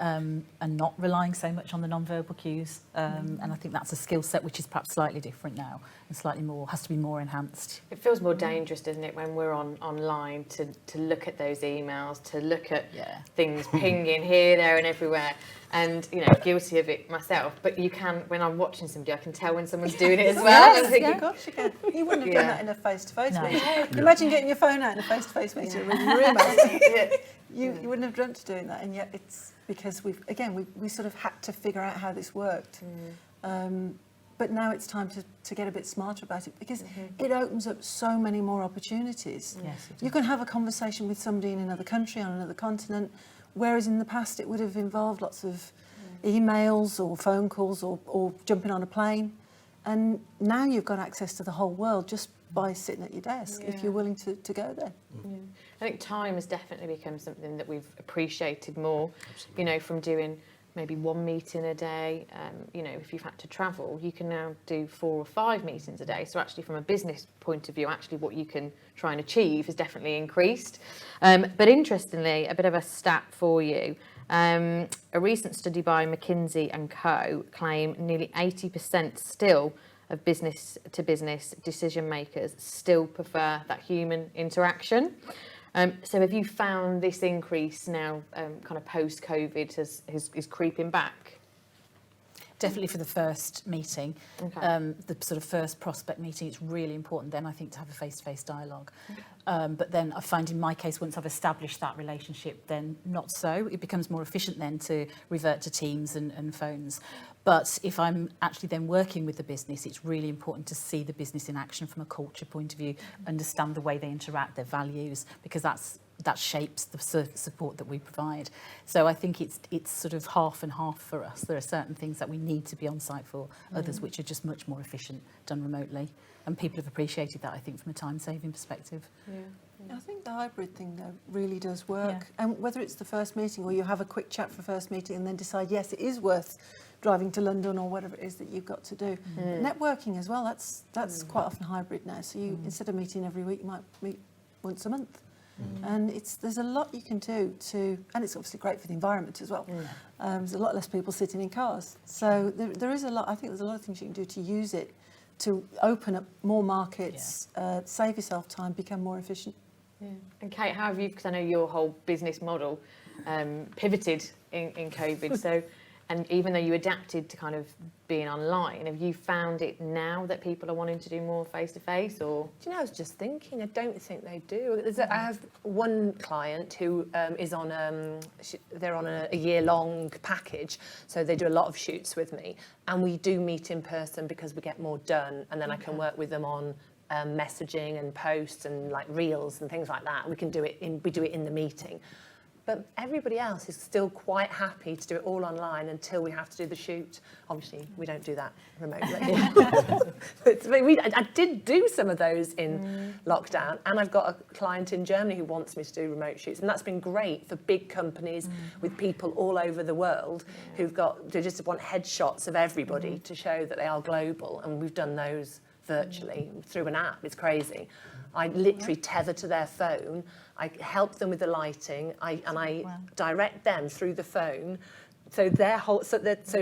And not relying so much on the non-verbal cues. And I think that's a skill set which is perhaps slightly different now and slightly more, has to be more enhanced. It feels more dangerous, doesn't it, when we're online to look at those emails, to look at things pinging here, there and everywhere. And, you know, guilty of it myself. But you can, when I'm watching somebody, I can tell when someone's doing it as well. Yes, I'm thinking, of course you can. You wouldn't have done that in a face-to-face meeting. Imagine getting your phone out in a face-to-face meeting and reading your emails. You wouldn't have dreamt of doing that, and yet it's because we sort of had to figure out how this worked. But now it's time to get a bit smarter about it, because it opens up so many more opportunities. Yes, you can have a conversation with somebody in another country, on another continent, whereas in the past it would have involved lots of emails or phone calls or jumping on a plane. And now you've got access to the whole world just by sitting at your desk, if you're willing to go there. I think time has definitely become something that we've appreciated more. You know, from doing maybe one meeting a day. You know, if you've had to travel, you can now do 4 or 5 meetings a day. So actually, from a business point of view, actually what you can try and achieve has definitely increased. But interestingly, a bit of a stat for you. A recent study by McKinsey & Co. claim nearly 80% still of business-to-business decision makers still prefer that human interaction. So have you found this increase now, kind of post-COVID, is creeping back? Definitely for the first meeting, the sort of first prospect meeting, it's really important then, I think, to have a face-to-face dialogue. But then I find in my case, once I've established that relationship, then not so. It becomes more efficient then to revert to Teams and phones. But if I'm actually then working with the business, it's really important to see the business in action from a culture point of view, understand the way they interact, their values, because that shapes the support that we provide. So I think it's sort of half and half for us. There are certain things that we need to be on site for, others which are just much more efficient done remotely. And people have appreciated that, I think, from a time-saving perspective. I think the hybrid thing, though, really does work. And whether it's the first meeting or you have a quick chat for first meeting and then decide, yes, it is worth driving to London or whatever it is that you've got to do. Networking as well, that's quite often hybrid now. So you instead of meeting every week, you might meet once a month. And there's a lot you can do and it's obviously great for the environment as well. There's a lot less people sitting in cars. So there is a lot, I think there's a lot of things you can do to use it to open up more markets, save yourself time, become more efficient. And Kate, how have you, because I know your whole business model pivoted in COVID, so, and even though you adapted to kind of being online, have you found it now that people are wanting to do more face-to-face, or? Do you know, I was just thinking, I don't think they do. I have one client who is on, they're on a year-long package, so they do a lot of shoots with me, and we do meet in person because we get more done, and then I can work with them on messaging and posts and like reels and things like that. We do it in the meeting. But everybody else is still quite happy to do it all online until we have to do the shoot. Obviously, we don't do that remotely. But I did do some of those in lockdown, and I've got a client in Germany who wants me to do remote shoots, and that's been great for big companies with people all over the world they just want headshots of everybody to show that they are global, and we've done those virtually through an app. It's crazy. I literally tether to their phone. I help them with the lighting, and I direct them through the phone. So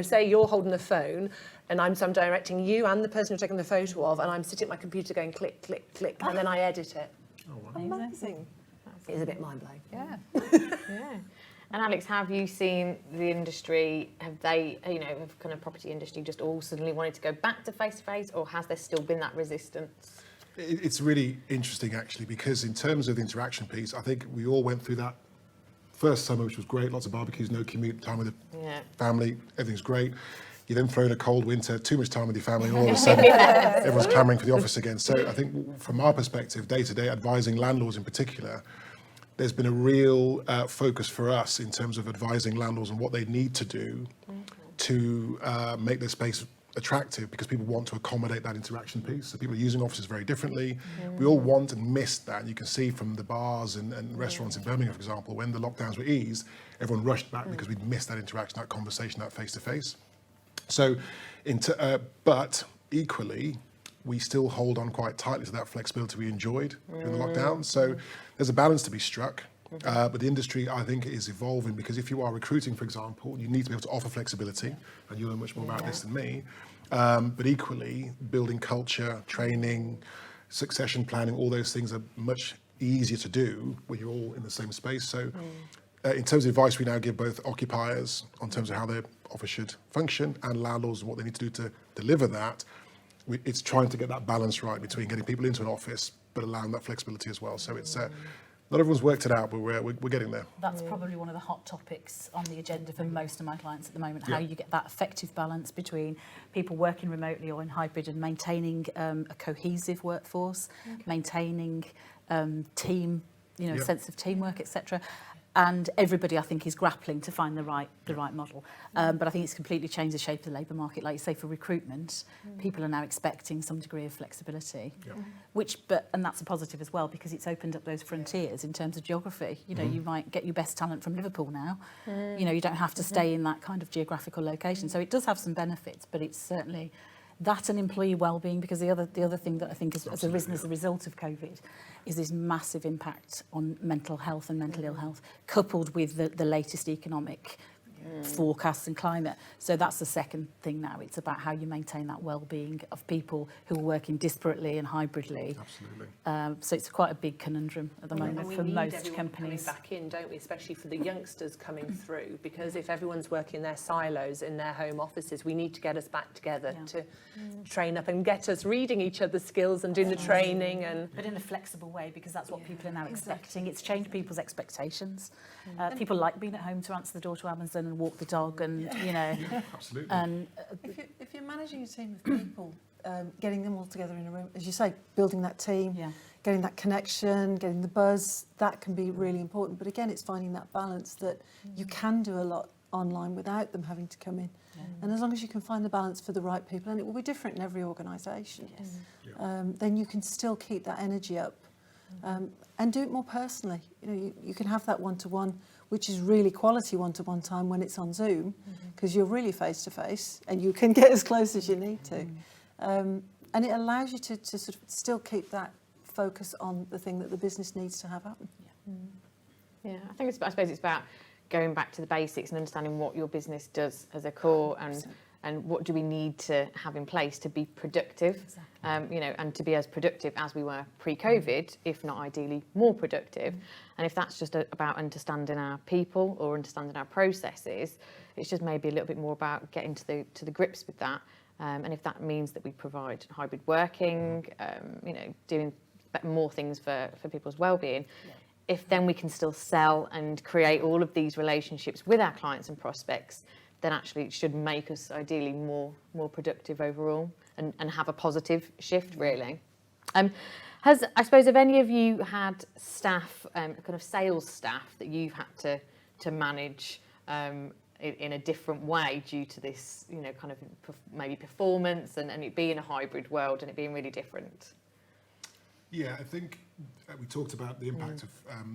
say you're holding the phone, and I'm directing you and the person you're taking the photo of, and I'm sitting at my computer going click, click, click, and then I edit it. Amazing. It is a bit mind-blowing. Yeah. Yeah. And Alex, have you seen the industry, have kind of property industry just all suddenly wanted to go back to face-to-face, or has there still been that resistance? It's really interesting, actually, because in terms of the interaction piece, I think we all went through that first summer, which was great, lots of barbecues, no commute, time with the family, everything's great. You then throw in a cold winter, too much time with your family, and all of a sudden everyone's clamouring for the office again. So I think from our perspective, day-to-day, advising landlords in particular, there's been a real focus for us in terms of advising landlords on what they need to do to make their space attractive, because people want to accommodate that interaction piece. So people are using offices very differently. We all want and miss that. You can see from the bars and restaurants in Birmingham, for example, when the lockdowns were eased, everyone rushed back because we'd missed that interaction, that conversation, that face-to-face. So, but equally, we still hold on quite tightly to that flexibility we enjoyed during the lockdown. So there's a balance to be struck. But the industry, I think, is evolving, because if you are recruiting, for example, you need to be able to offer flexibility, and you'll know much more about this than me. But equally, building culture, training, succession planning, all those things are much easier to do when you're all in the same space. So in terms of advice we now give both occupiers on terms of how their office should function, and landlords and what they need to do to deliver that, it's trying to get that balance right between getting people into an office but allowing that flexibility as well. So it's not everyone's worked it out, but we're getting there. That's probably one of the hot topics on the agenda for most of my clients at the moment, how you get that effective balance between people working remotely or in hybrid and maintaining a cohesive workforce, maintaining team, sense of teamwork, etc. And everybody, I think, is grappling to find the right model. But I think it's completely changed the shape of the labour market. Like you say, for recruitment, people are now expecting some degree of flexibility, and that's a positive as well, because it's opened up those frontiers in terms of geography. You might get your best talent from Liverpool now. You don't have to stay in that kind of geographical location. So it does have some benefits, but it's certainly that and employee well-being, because the other thing that I think has arisen as a result of COVID is this massive impact on mental health and mental ill health, coupled with the latest economic forecasts and climate. So that's the second thing now. It's about how you maintain that well-being of people who are working disparately and hybridly. Absolutely. So it's quite a big conundrum at the moment for most companies. Coming back in, don't we? Especially for the youngsters coming through, because if everyone's working in their silos in their home offices, we need to get us back together to train up and get us reading each other's skills and doing the training, but in a flexible way, because that's what people are now expecting. It's changed people's expectations. People like being at home to answer the door to Amazon and walk the dog, and Absolutely. And if you're managing a team of people, getting them all together in a room, as you say, building that team, getting that connection, getting the buzz, that can be really important. But again, it's finding that balance that you can do a lot online without them having to come in. And as long as you can find the balance for the right people, and it will be different in every organisation, then you can still keep that energy up and do it more personally. You can have that one-to-one, which is really quality one-to-one time when it's on Zoom, because you're really face-to-face and you can get as close as you need to. And it allows you to sort of still keep that focus on the thing that the business needs to have happen. Yeah, I suppose it's about going back to the basics and understanding what your business does as a core, and what do we need to have in place to be productive, and to be as productive as we were pre-COVID, if not ideally more productive. And if that's just about understanding our people or understanding our processes, it's just maybe a little bit more about getting to the grips with that. And if that means that we provide hybrid working, doing more things for people's well-being, if then we can still sell and create all of these relationships with our clients and prospects, then actually it should make us ideally more productive overall, and have a positive shift, really. I suppose, have any of you had staff, kind of sales staff, that you've had to manage in a different way due to this, you know, kind of maybe performance and it being a hybrid world and it being really different? Yeah, I think we talked about the impact of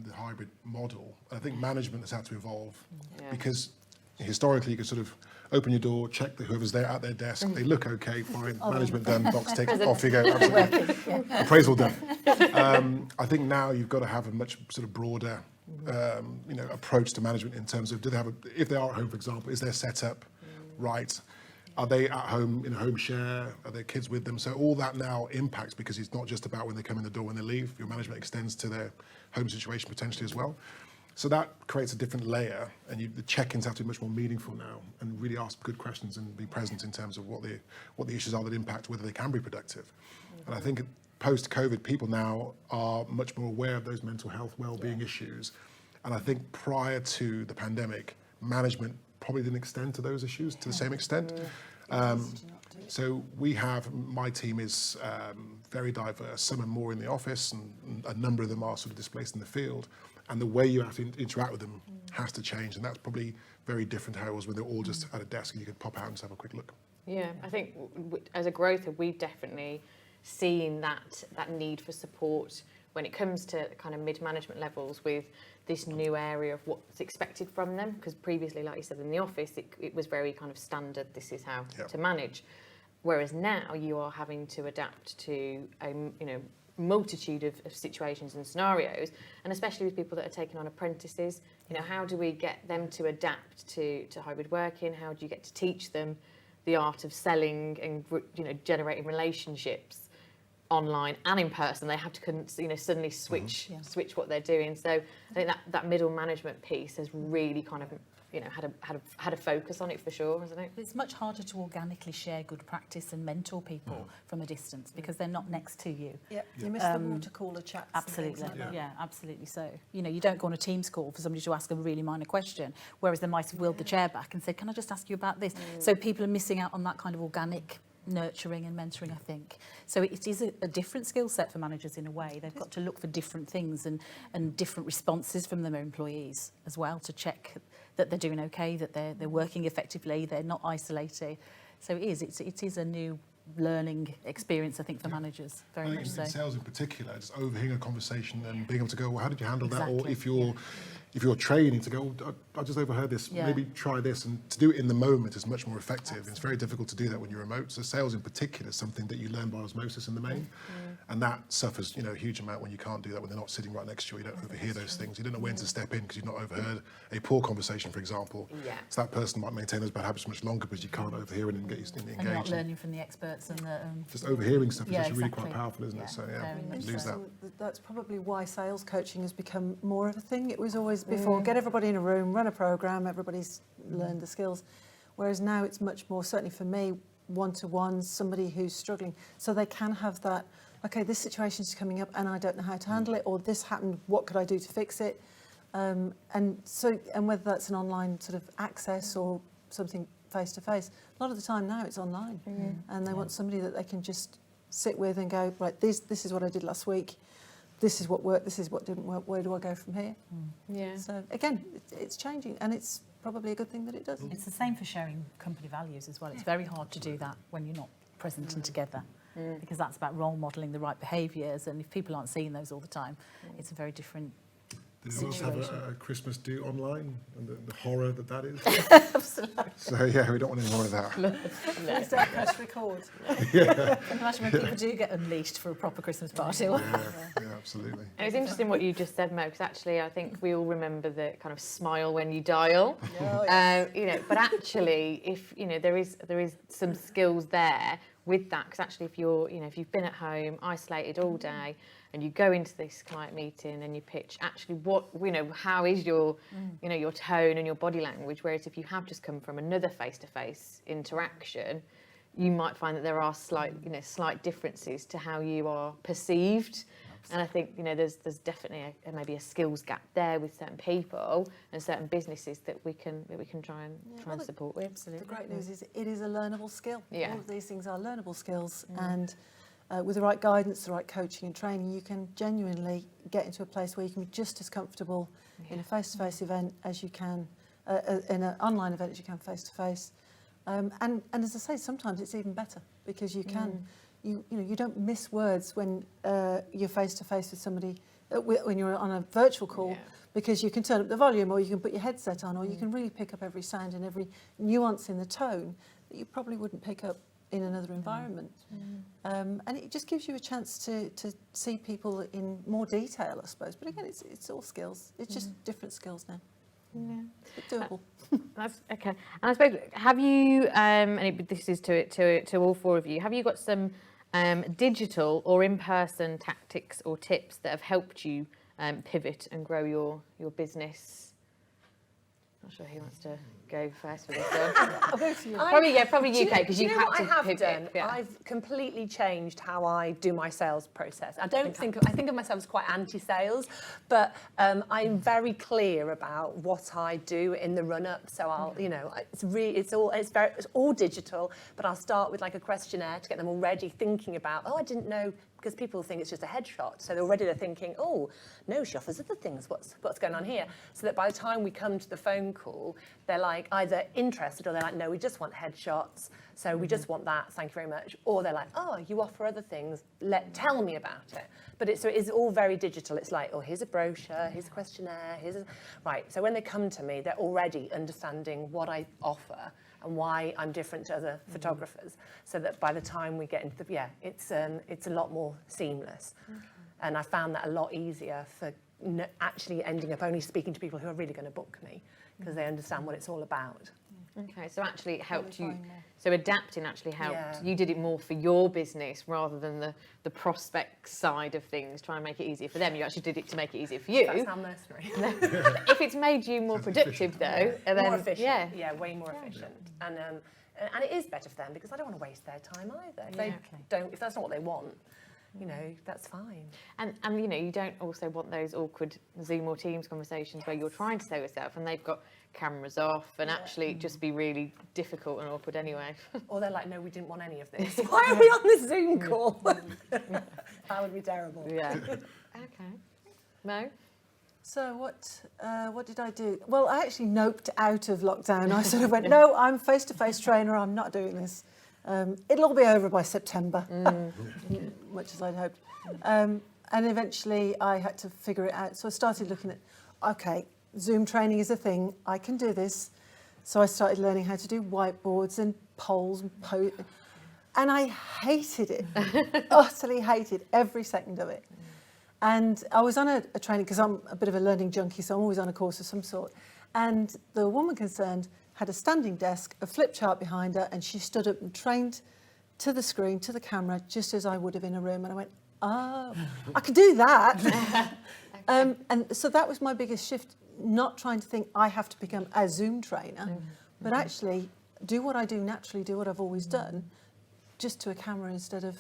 the hybrid model. I think management has had to evolve because historically you could sort of open your door, check that whoever's there at their desk, they look okay, fine, management done, box ticked, off you go, absolutely. Appraisal done. I think now you've got to have a much sort of broader you know, approach to management in terms of, do they have if they are at home, for example, is their setup right? Are they at home in a home share? Are their kids with them? So all that now impacts, because it's not just about when they come in the door, when they leave. Your management extends to their home situation potentially as well. So that creates a different layer, and the check-ins have to be much more meaningful now, and really ask good questions and be present in terms of what the issues are that impact whether they can be productive. And I think post-COVID, people now are much more aware of those mental health well-being issues. And I think prior to the pandemic, management probably didn't extend to those issues to the same extent. So my team is very diverse. Some are more in the office, and a number of them are sort of displaced in the field. And the way you have to interact with them has to change. And that's probably very different to how it was when they're all just at a desk and you could pop out and just have a quick look. Yeah, I think as a growth hub, we've definitely seen that need for support when it comes to kind of mid-management levels with this new area of what's expected from them. Because previously, like you said, in the office, it was very kind of standard, this is how to manage. Whereas now you are having to adapt to a multitude of situations and scenarios, and especially with people that are taking on apprentices. How do we get them to adapt to hybrid working? How do you get to teach them the art of selling and generating relationships online and in person? They have to suddenly switch what they're doing. So I think that middle management piece has really kind of had a focus on it for sure, hasn't it? It's much harder to organically share good practice and mentor people from a distance because they're not next to you. Yeah, you miss the water cooler chats. Absolutely, and things like that. yeah, absolutely. So you don't go on a Teams call for somebody to ask a really minor question, whereas they might have wheeled the chair back and said, "Can I just ask you about this?" So people are missing out on that kind of organic nurturing and mentoring, I think. So it is a different skill set for managers in a way. They've got to look for different things and different responses from their employees as well to check that they're doing okay, that they're working effectively, they're not isolated. So it is a new learning experience, I think, for managers, very much so. In sales in particular, just overhearing a conversation and being able to go, well, how did you handle that? Or if you're training to go, oh, I just overheard this, maybe try this, and to do it in the moment is much more effective. Absolutely. It's very difficult to do that when you're remote. So sales in particular is something that you learn by osmosis in the main, and that suffers a huge amount when you can't do that, when they're not sitting right next to you. You don't overhear those things. You don't know when to step in because you've not overheard a poor conversation, for example. So that person might maintain those bad habits much longer because you can't overhear it and engage. And not learning from the experts and the just overhearing stuff is actually really quite powerful, isn't it? So lose that. That's probably why sales coaching has become more of a thing. It was always before, get everybody in a room, run a program, everybody's learned the skills. Whereas now it's much more, certainly for me, one-to-one, somebody who's struggling. So they can have that, okay, this situation's coming up and I don't know how to handle it, or this happened, what could I do to fix it? And whether that's an online sort of access or something face-to-face, a lot of the time now it's online. And they want somebody that they can just sit with and go, right, this is what I did last week. This is what worked, this is what didn't work, where do I go from here? So again, it's changing, and it's probably a good thing that it does. It's the same for sharing company values as well. It's very hard to do that when you're not present and together, because that's about role modelling the right behaviours, and if people aren't seeing those all the time, it's a very different Did you also have a Christmas do online and the horror that is? Absolutely. So yeah, we don't want any more of that. Please don't press record. Imagine when people do get unleashed for a proper Christmas party. Yeah, absolutely. And it's interesting what you just said, Mo, because actually I think we all remember the kind of smile when you dial. But actually, if there is some skills there with that, because actually if you've been at home isolated all day and you go into this client meeting and you pitch, actually how is your your tone and your body language, whereas if you have just come from another face-to-face interaction, you might find that there are slight differences to how you are perceived. And I think there's definitely maybe a skills gap there with certain people and certain businesses that we can try and support with. Absolutely. The great news is it is a learnable skill. Yeah. All of these things are learnable skills, and with the right guidance, the right coaching and training, you can genuinely get into a place where you can be just as comfortable in a face-to-face event as you can in an online event as you can face to face. And as I say, sometimes it's even better because you can, you know, you don't miss words when you're face to face with somebody when you're on a virtual call, because you can turn up the volume, or you can put your headset on, or you can really pick up every sound and every nuance in the tone that you probably wouldn't pick up in another environment. And it just gives you a chance to see people in more detail, I suppose. But again, it's all skills. It's just different skills now. Yeah. But doable. That's okay. And I suppose, have you, this is to all four of you, have you got some digital or in-person tactics or tips that have helped you pivot and grow your business? Not sure who wants to go first for this one. I'll go to you. Probably you, Kate, because you had to pivot. pivot. Yeah. I've completely changed how I do my sales process. I think of myself as quite anti-sales, but I'm very clear about what I do in the run-up. So I'll, you know, it's all digital, but I'll start with like a questionnaire to get them already thinking about. Oh, I didn't know. Because people think it's just a headshot, so already they're thinking, oh, no, Shoff, there's other things, what's going on here? So that by the time we come to the phone call, they're like either interested or they're like, no, we just want headshots, so we just want that, thank you very much. Or they're like, oh, you offer other things, tell me about it. But it is all very digital. It's like, oh, here's a brochure, here's a questionnaire, right. So when they come to me, they're already understanding what I offer and why I'm different to other photographers, so that by the time we get into it's a lot more seamless. And I found that a lot easier for actually ending up only speaking to people who are really going to book me, because they understand what it's all about. Okay, so actually it helped you. So adapting actually helped. You did it more for your business rather than the prospect side of things, trying to make it easier for them. You actually did it to make it easier for you. That's our mercenary. If it's made you more productive, though, and then more efficient. Yeah, way more efficient. And it is better for them, because I don't want to waste their time either. If that's not what they want, you know, that's fine. And you know, you don't also want those awkward Zoom or Teams conversations where you're trying to sell yourself and they've got cameras off and actually just be really difficult and awkward anyway. Or they're like, no, we didn't want any of this. Why are we on this Zoom call? That would be terrible. Yeah. Okay. Mo? So what did I do? Well, I actually noped out of lockdown. I sort of went, no, I'm a face-to-face trainer. I'm not doing this. It'll all be over by September, much as I'd hoped. And eventually I had to figure it out. So I started looking at, okay, Zoom training is a thing. I can do this. So I started learning how to do whiteboards and polls and and I hated it, utterly hated every second of it. And I was on a training, because I'm a bit of a learning junkie, so I'm always on a course of some sort. And the woman concerned had a standing desk, a flip chart behind her, and she stood up and trained to the screen, to the camera, just as I would have in a room. And I went, oh, I could do that. And so that was my biggest shift, not trying to think I have to become a Zoom trainer, but actually do what I do naturally, do what I've always done, just to a camera instead of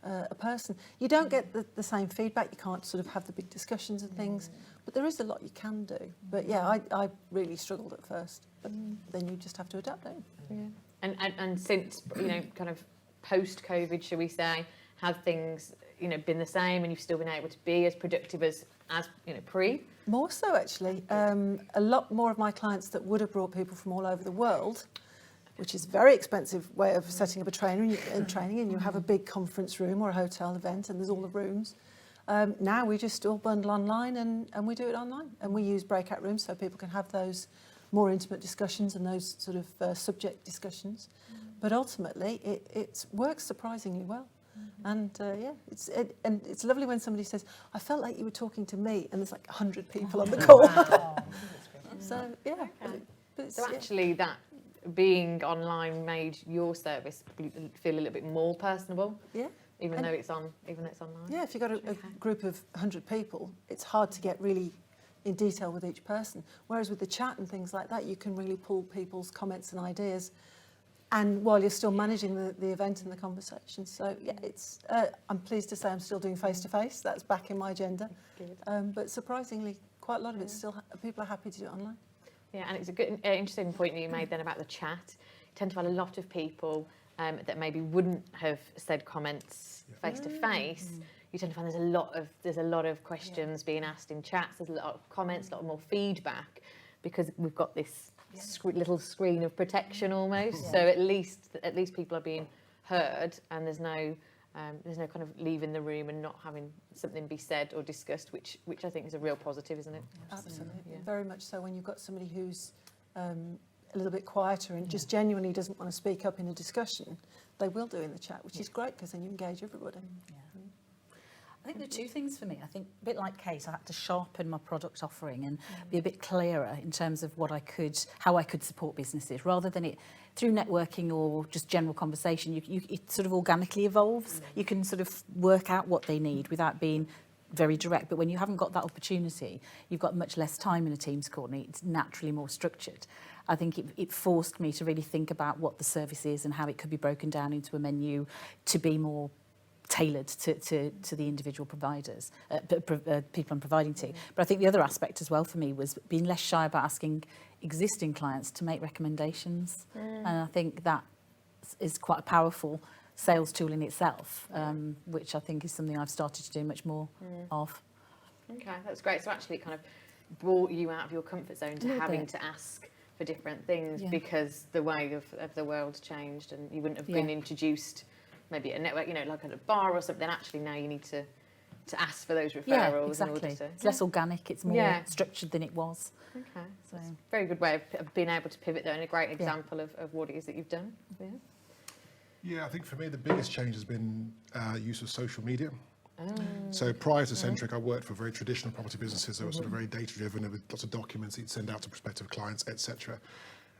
a person. You don't get the same feedback, you can't sort of have the big discussions and things, but there is a lot you can do. But yeah, I really struggled at first, but then you just have to adapt, don't you? Yeah. And since, you know, kind of post-COVID, shall we say, have things, you know, been the same and you've still been able to be as productive as you know, pre? More so, actually. A lot more of my clients that would have brought people from all over the world, which is a very expensive way of setting up a training, and you have a big conference room or a hotel event and there's all the rooms. Now we just all bundle online and we do it online, and we use breakout rooms so people can have those more intimate discussions and those sort of subject discussions. But ultimately it works surprisingly well. And yeah, it's lovely when somebody says, I felt like you were talking to me, and there's like 100 people on the call. So yeah. So actually that being online made your service feel a little bit more personable. Yeah. Even though it's online. Yeah, if you've got a group of 100 people, it's hard to get really in detail with each person. Whereas with the chat and things like that, you can really pull people's comments and ideas, and while you're still managing the event and the conversation. So yeah, it's. I'm pleased to say I'm still doing face-to-face. That's back in my agenda. But surprisingly, quite a lot of it still, people are happy to do it online. Yeah, and it's a good, interesting point that you made then about the chat. You tend to find a lot of people that maybe wouldn't have said comments face to face. You tend to find there's a lot of questions being asked in chats. There's a lot of comments, a lot more feedback. because we've got this little screen of protection almost. Yeah. So at least people are being heard, and there's no kind of leaving the room and not having something be said or discussed, which I think is a real positive, isn't it? Absolutely, Yeah. very much so. When you've got somebody who's a little bit quieter and just genuinely doesn't want to speak up in a discussion, they will do in the chat, which is great because then you engage everybody. I think there are two things for me. I think a bit like Kate, I had to sharpen my product offering and be a bit clearer in terms of how I could support businesses, rather than it through networking or just general conversation. It sort of organically evolves. You can sort of work out what they need without being very direct. But when you haven't got that opportunity, you've got much less time in a Teams call, and it's naturally more structured. I think it forced me to really think about what the service is and how it could be broken down into a menu to be more tailored to the individual providers, people I'm providing to. But I think the other aspect as well for me was being less shy about asking existing clients to make recommendations. And I think that is quite a powerful sales tool in itself, which I think is something I've started to do much more of. Okay, that's great. So actually it kind of brought you out of your comfort zone to having to ask for different things because the way of the world changed, and you wouldn't have been introduced maybe at a network, like at a bar or something. Actually now you need to ask for those referrals. Yeah, exactly. It's less organic, it's more structured than it was. Okay, so it's a very good way of being able to pivot there, and a great example of what it is that you've done. Yeah, I think for me the biggest change has been use of social media. So prior to Centric, I worked for very traditional property businesses that were sort of very data-driven, with lots of documents that you'd send out to prospective clients, etc.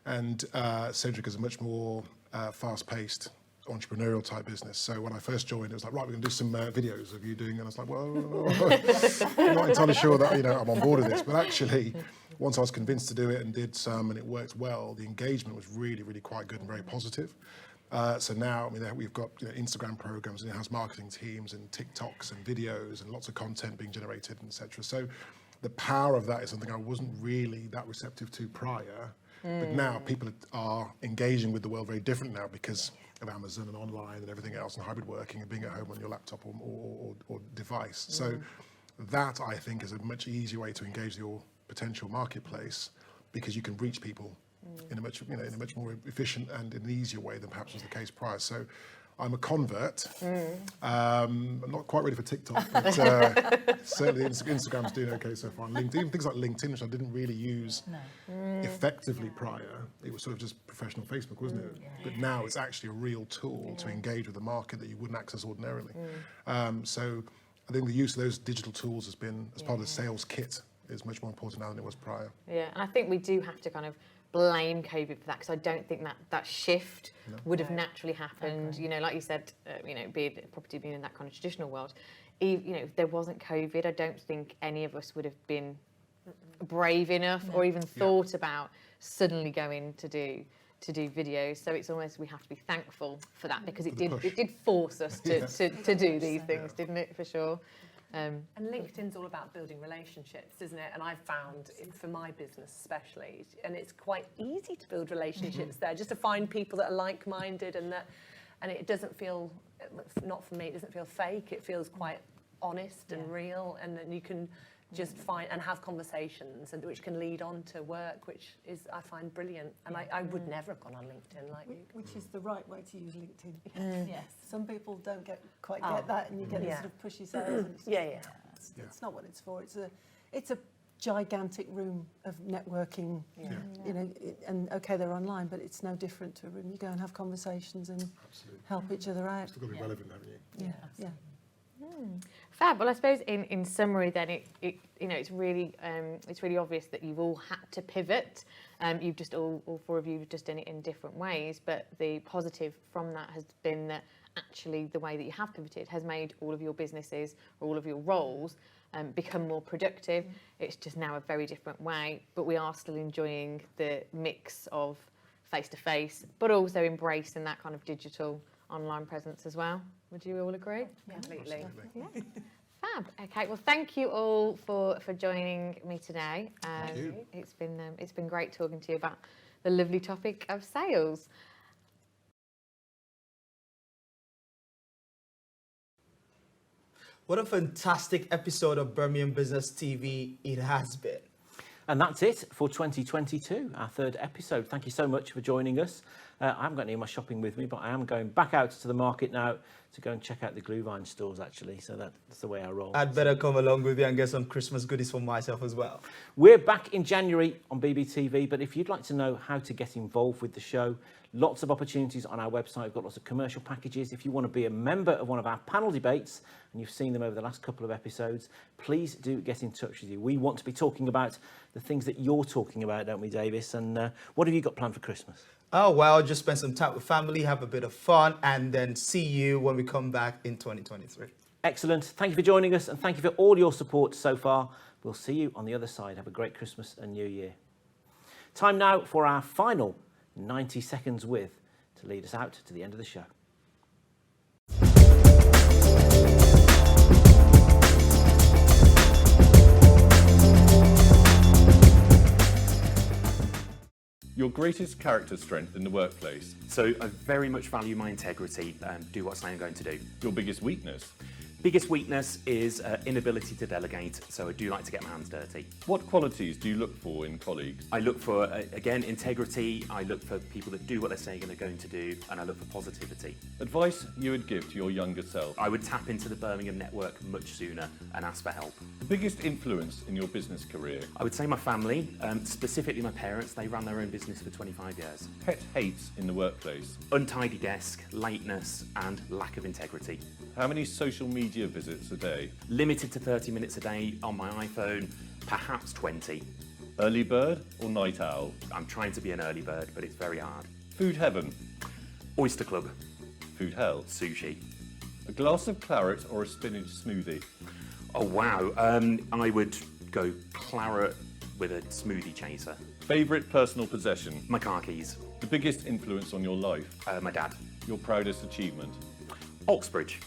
And Centric is a much more fast-paced, entrepreneurial type business. So when I first joined, it was like, right, we're going to do some videos of you doing, and I was like, well, I'm not entirely sure that I'm on board with this. But actually, once I was convinced to do it and did some, and it worked well, the engagement was really, really quite good and very positive. So now, we've got Instagram programs and in-house marketing teams and TikToks and videos and lots of content being generated, etc. So the power of that is something I wasn't really that receptive to prior. But now people are engaging with the world very different now because of Amazon and online and everything else, and hybrid working and being at home on your laptop or device. So that, I think, is a much easier way to engage your potential marketplace, because you can reach people in a much more efficient and in an easier way than perhaps was the case prior. So I'm a convert. I'm not quite ready for TikTok, but certainly Instagram's doing okay so far. And LinkedIn, even things like LinkedIn, which I didn't really use effectively prior. It was sort of just professional Facebook, wasn't it? But now it's actually a real tool to engage with the market that you wouldn't access ordinarily. So I think the use of those digital tools has been, as part of the sales kit, is much more important now than it was prior. Yeah, and I think we do have to kind of blame COVID for that, because I don't think that shift would have naturally happened. Like you said, be it property being in that kind of traditional world, if there wasn't COVID, I don't think any of us would have been brave enough or even thought about suddenly going to do videos. So it's almost, we have to be thankful for that, because it did force us to do these things, didn't it, for sure. And LinkedIn's all about building relationships, isn't it? And I've found, for my business especially, and it's quite easy to build relationships there, just to find people that are like-minded, and it doesn't feel, not for me, it doesn't feel fake. It feels quite honest and real, and then you can just find and have conversations, and which can lead on to work, which is, I find, brilliant. And I would never have gone on LinkedIn like you. Which is the right way to use LinkedIn. Yes. Some people don't quite get that, and you get this sort of pushy sales. And it's it's not what it's for. It's a gigantic room of networking. And okay, they're online, but it's no different to a room. You go and have conversations and help each other out. It's still got to be relevant, haven't you? Yeah. Fab. Well, I suppose in summary, then it's really obvious that you've all had to pivot. You've just all four of you have just done it in different ways. But the positive from that has been that actually the way that you have pivoted has made all of your businesses or all of your roles become more productive. It's just now a very different way. But we are still enjoying the mix of face-to-face, but also embracing that kind of digital online presence as well. Would you all agree? Yeah, completely. Yeah. Fab. Okay. Well, thank you all for joining me today. Thank you. It's been great talking to you about the lovely topic of sales. What a fantastic episode of Birmingham Business TV it has been. And that's it for 2022, our third episode. Thank you so much for joining us. I haven't got any of my shopping with me, but I am going back out to the market now to go and check out the Glühwein stores, actually. So that's the way I roll. I'd better come along with you and get some Christmas goodies for myself as well. We're back in January on BBTV, but if you'd like to know how to get involved with the show, lots of opportunities on our website. We've got lots of commercial packages. If you want to be a member of one of our panel debates, and you've seen them over the last couple of episodes, please do get in touch with you. We want to be talking about the things that you're talking about, don't we, Davis? And what have you got planned for Christmas? Oh, well, just spend some time with family, have a bit of fun, and then see you when we come back in 2023. Excellent. Thank you for joining us, and thank you for all your support so far. We'll see you on the other side. Have a great Christmas and New Year. Time now for our final 90 seconds with to lead us out to the end of the show. Your greatest character strength in the workplace. So I very much value my integrity and do what I say I'm going to do. Your biggest weakness. Biggest weakness is inability to delegate, so I do like to get my hands dirty. What qualities do you look for in colleagues? I look for, again, integrity, I look for people that do what they say they're going to do, and I look for positivity. Advice you would give to your younger self? I would tap into the Birmingham network much sooner and ask for help. The biggest influence in your business career? I would say my family, specifically my parents. They ran their own business for 25 years. Pet hates in the workplace? Untidy desk, lateness, and lack of integrity. How many social media visits a day? Limited to 30 minutes a day on my iPhone, perhaps 20. Early bird or night owl? I'm trying to be an early bird, but it's very hard. Food heaven? Oyster Club. Food hell? Sushi. A glass of claret or a spinach smoothie? Oh wow, I would go claret with a smoothie chaser. Favourite personal possession? My car keys. The biggest influence on your life? My dad. Your proudest achievement? Oxbridge.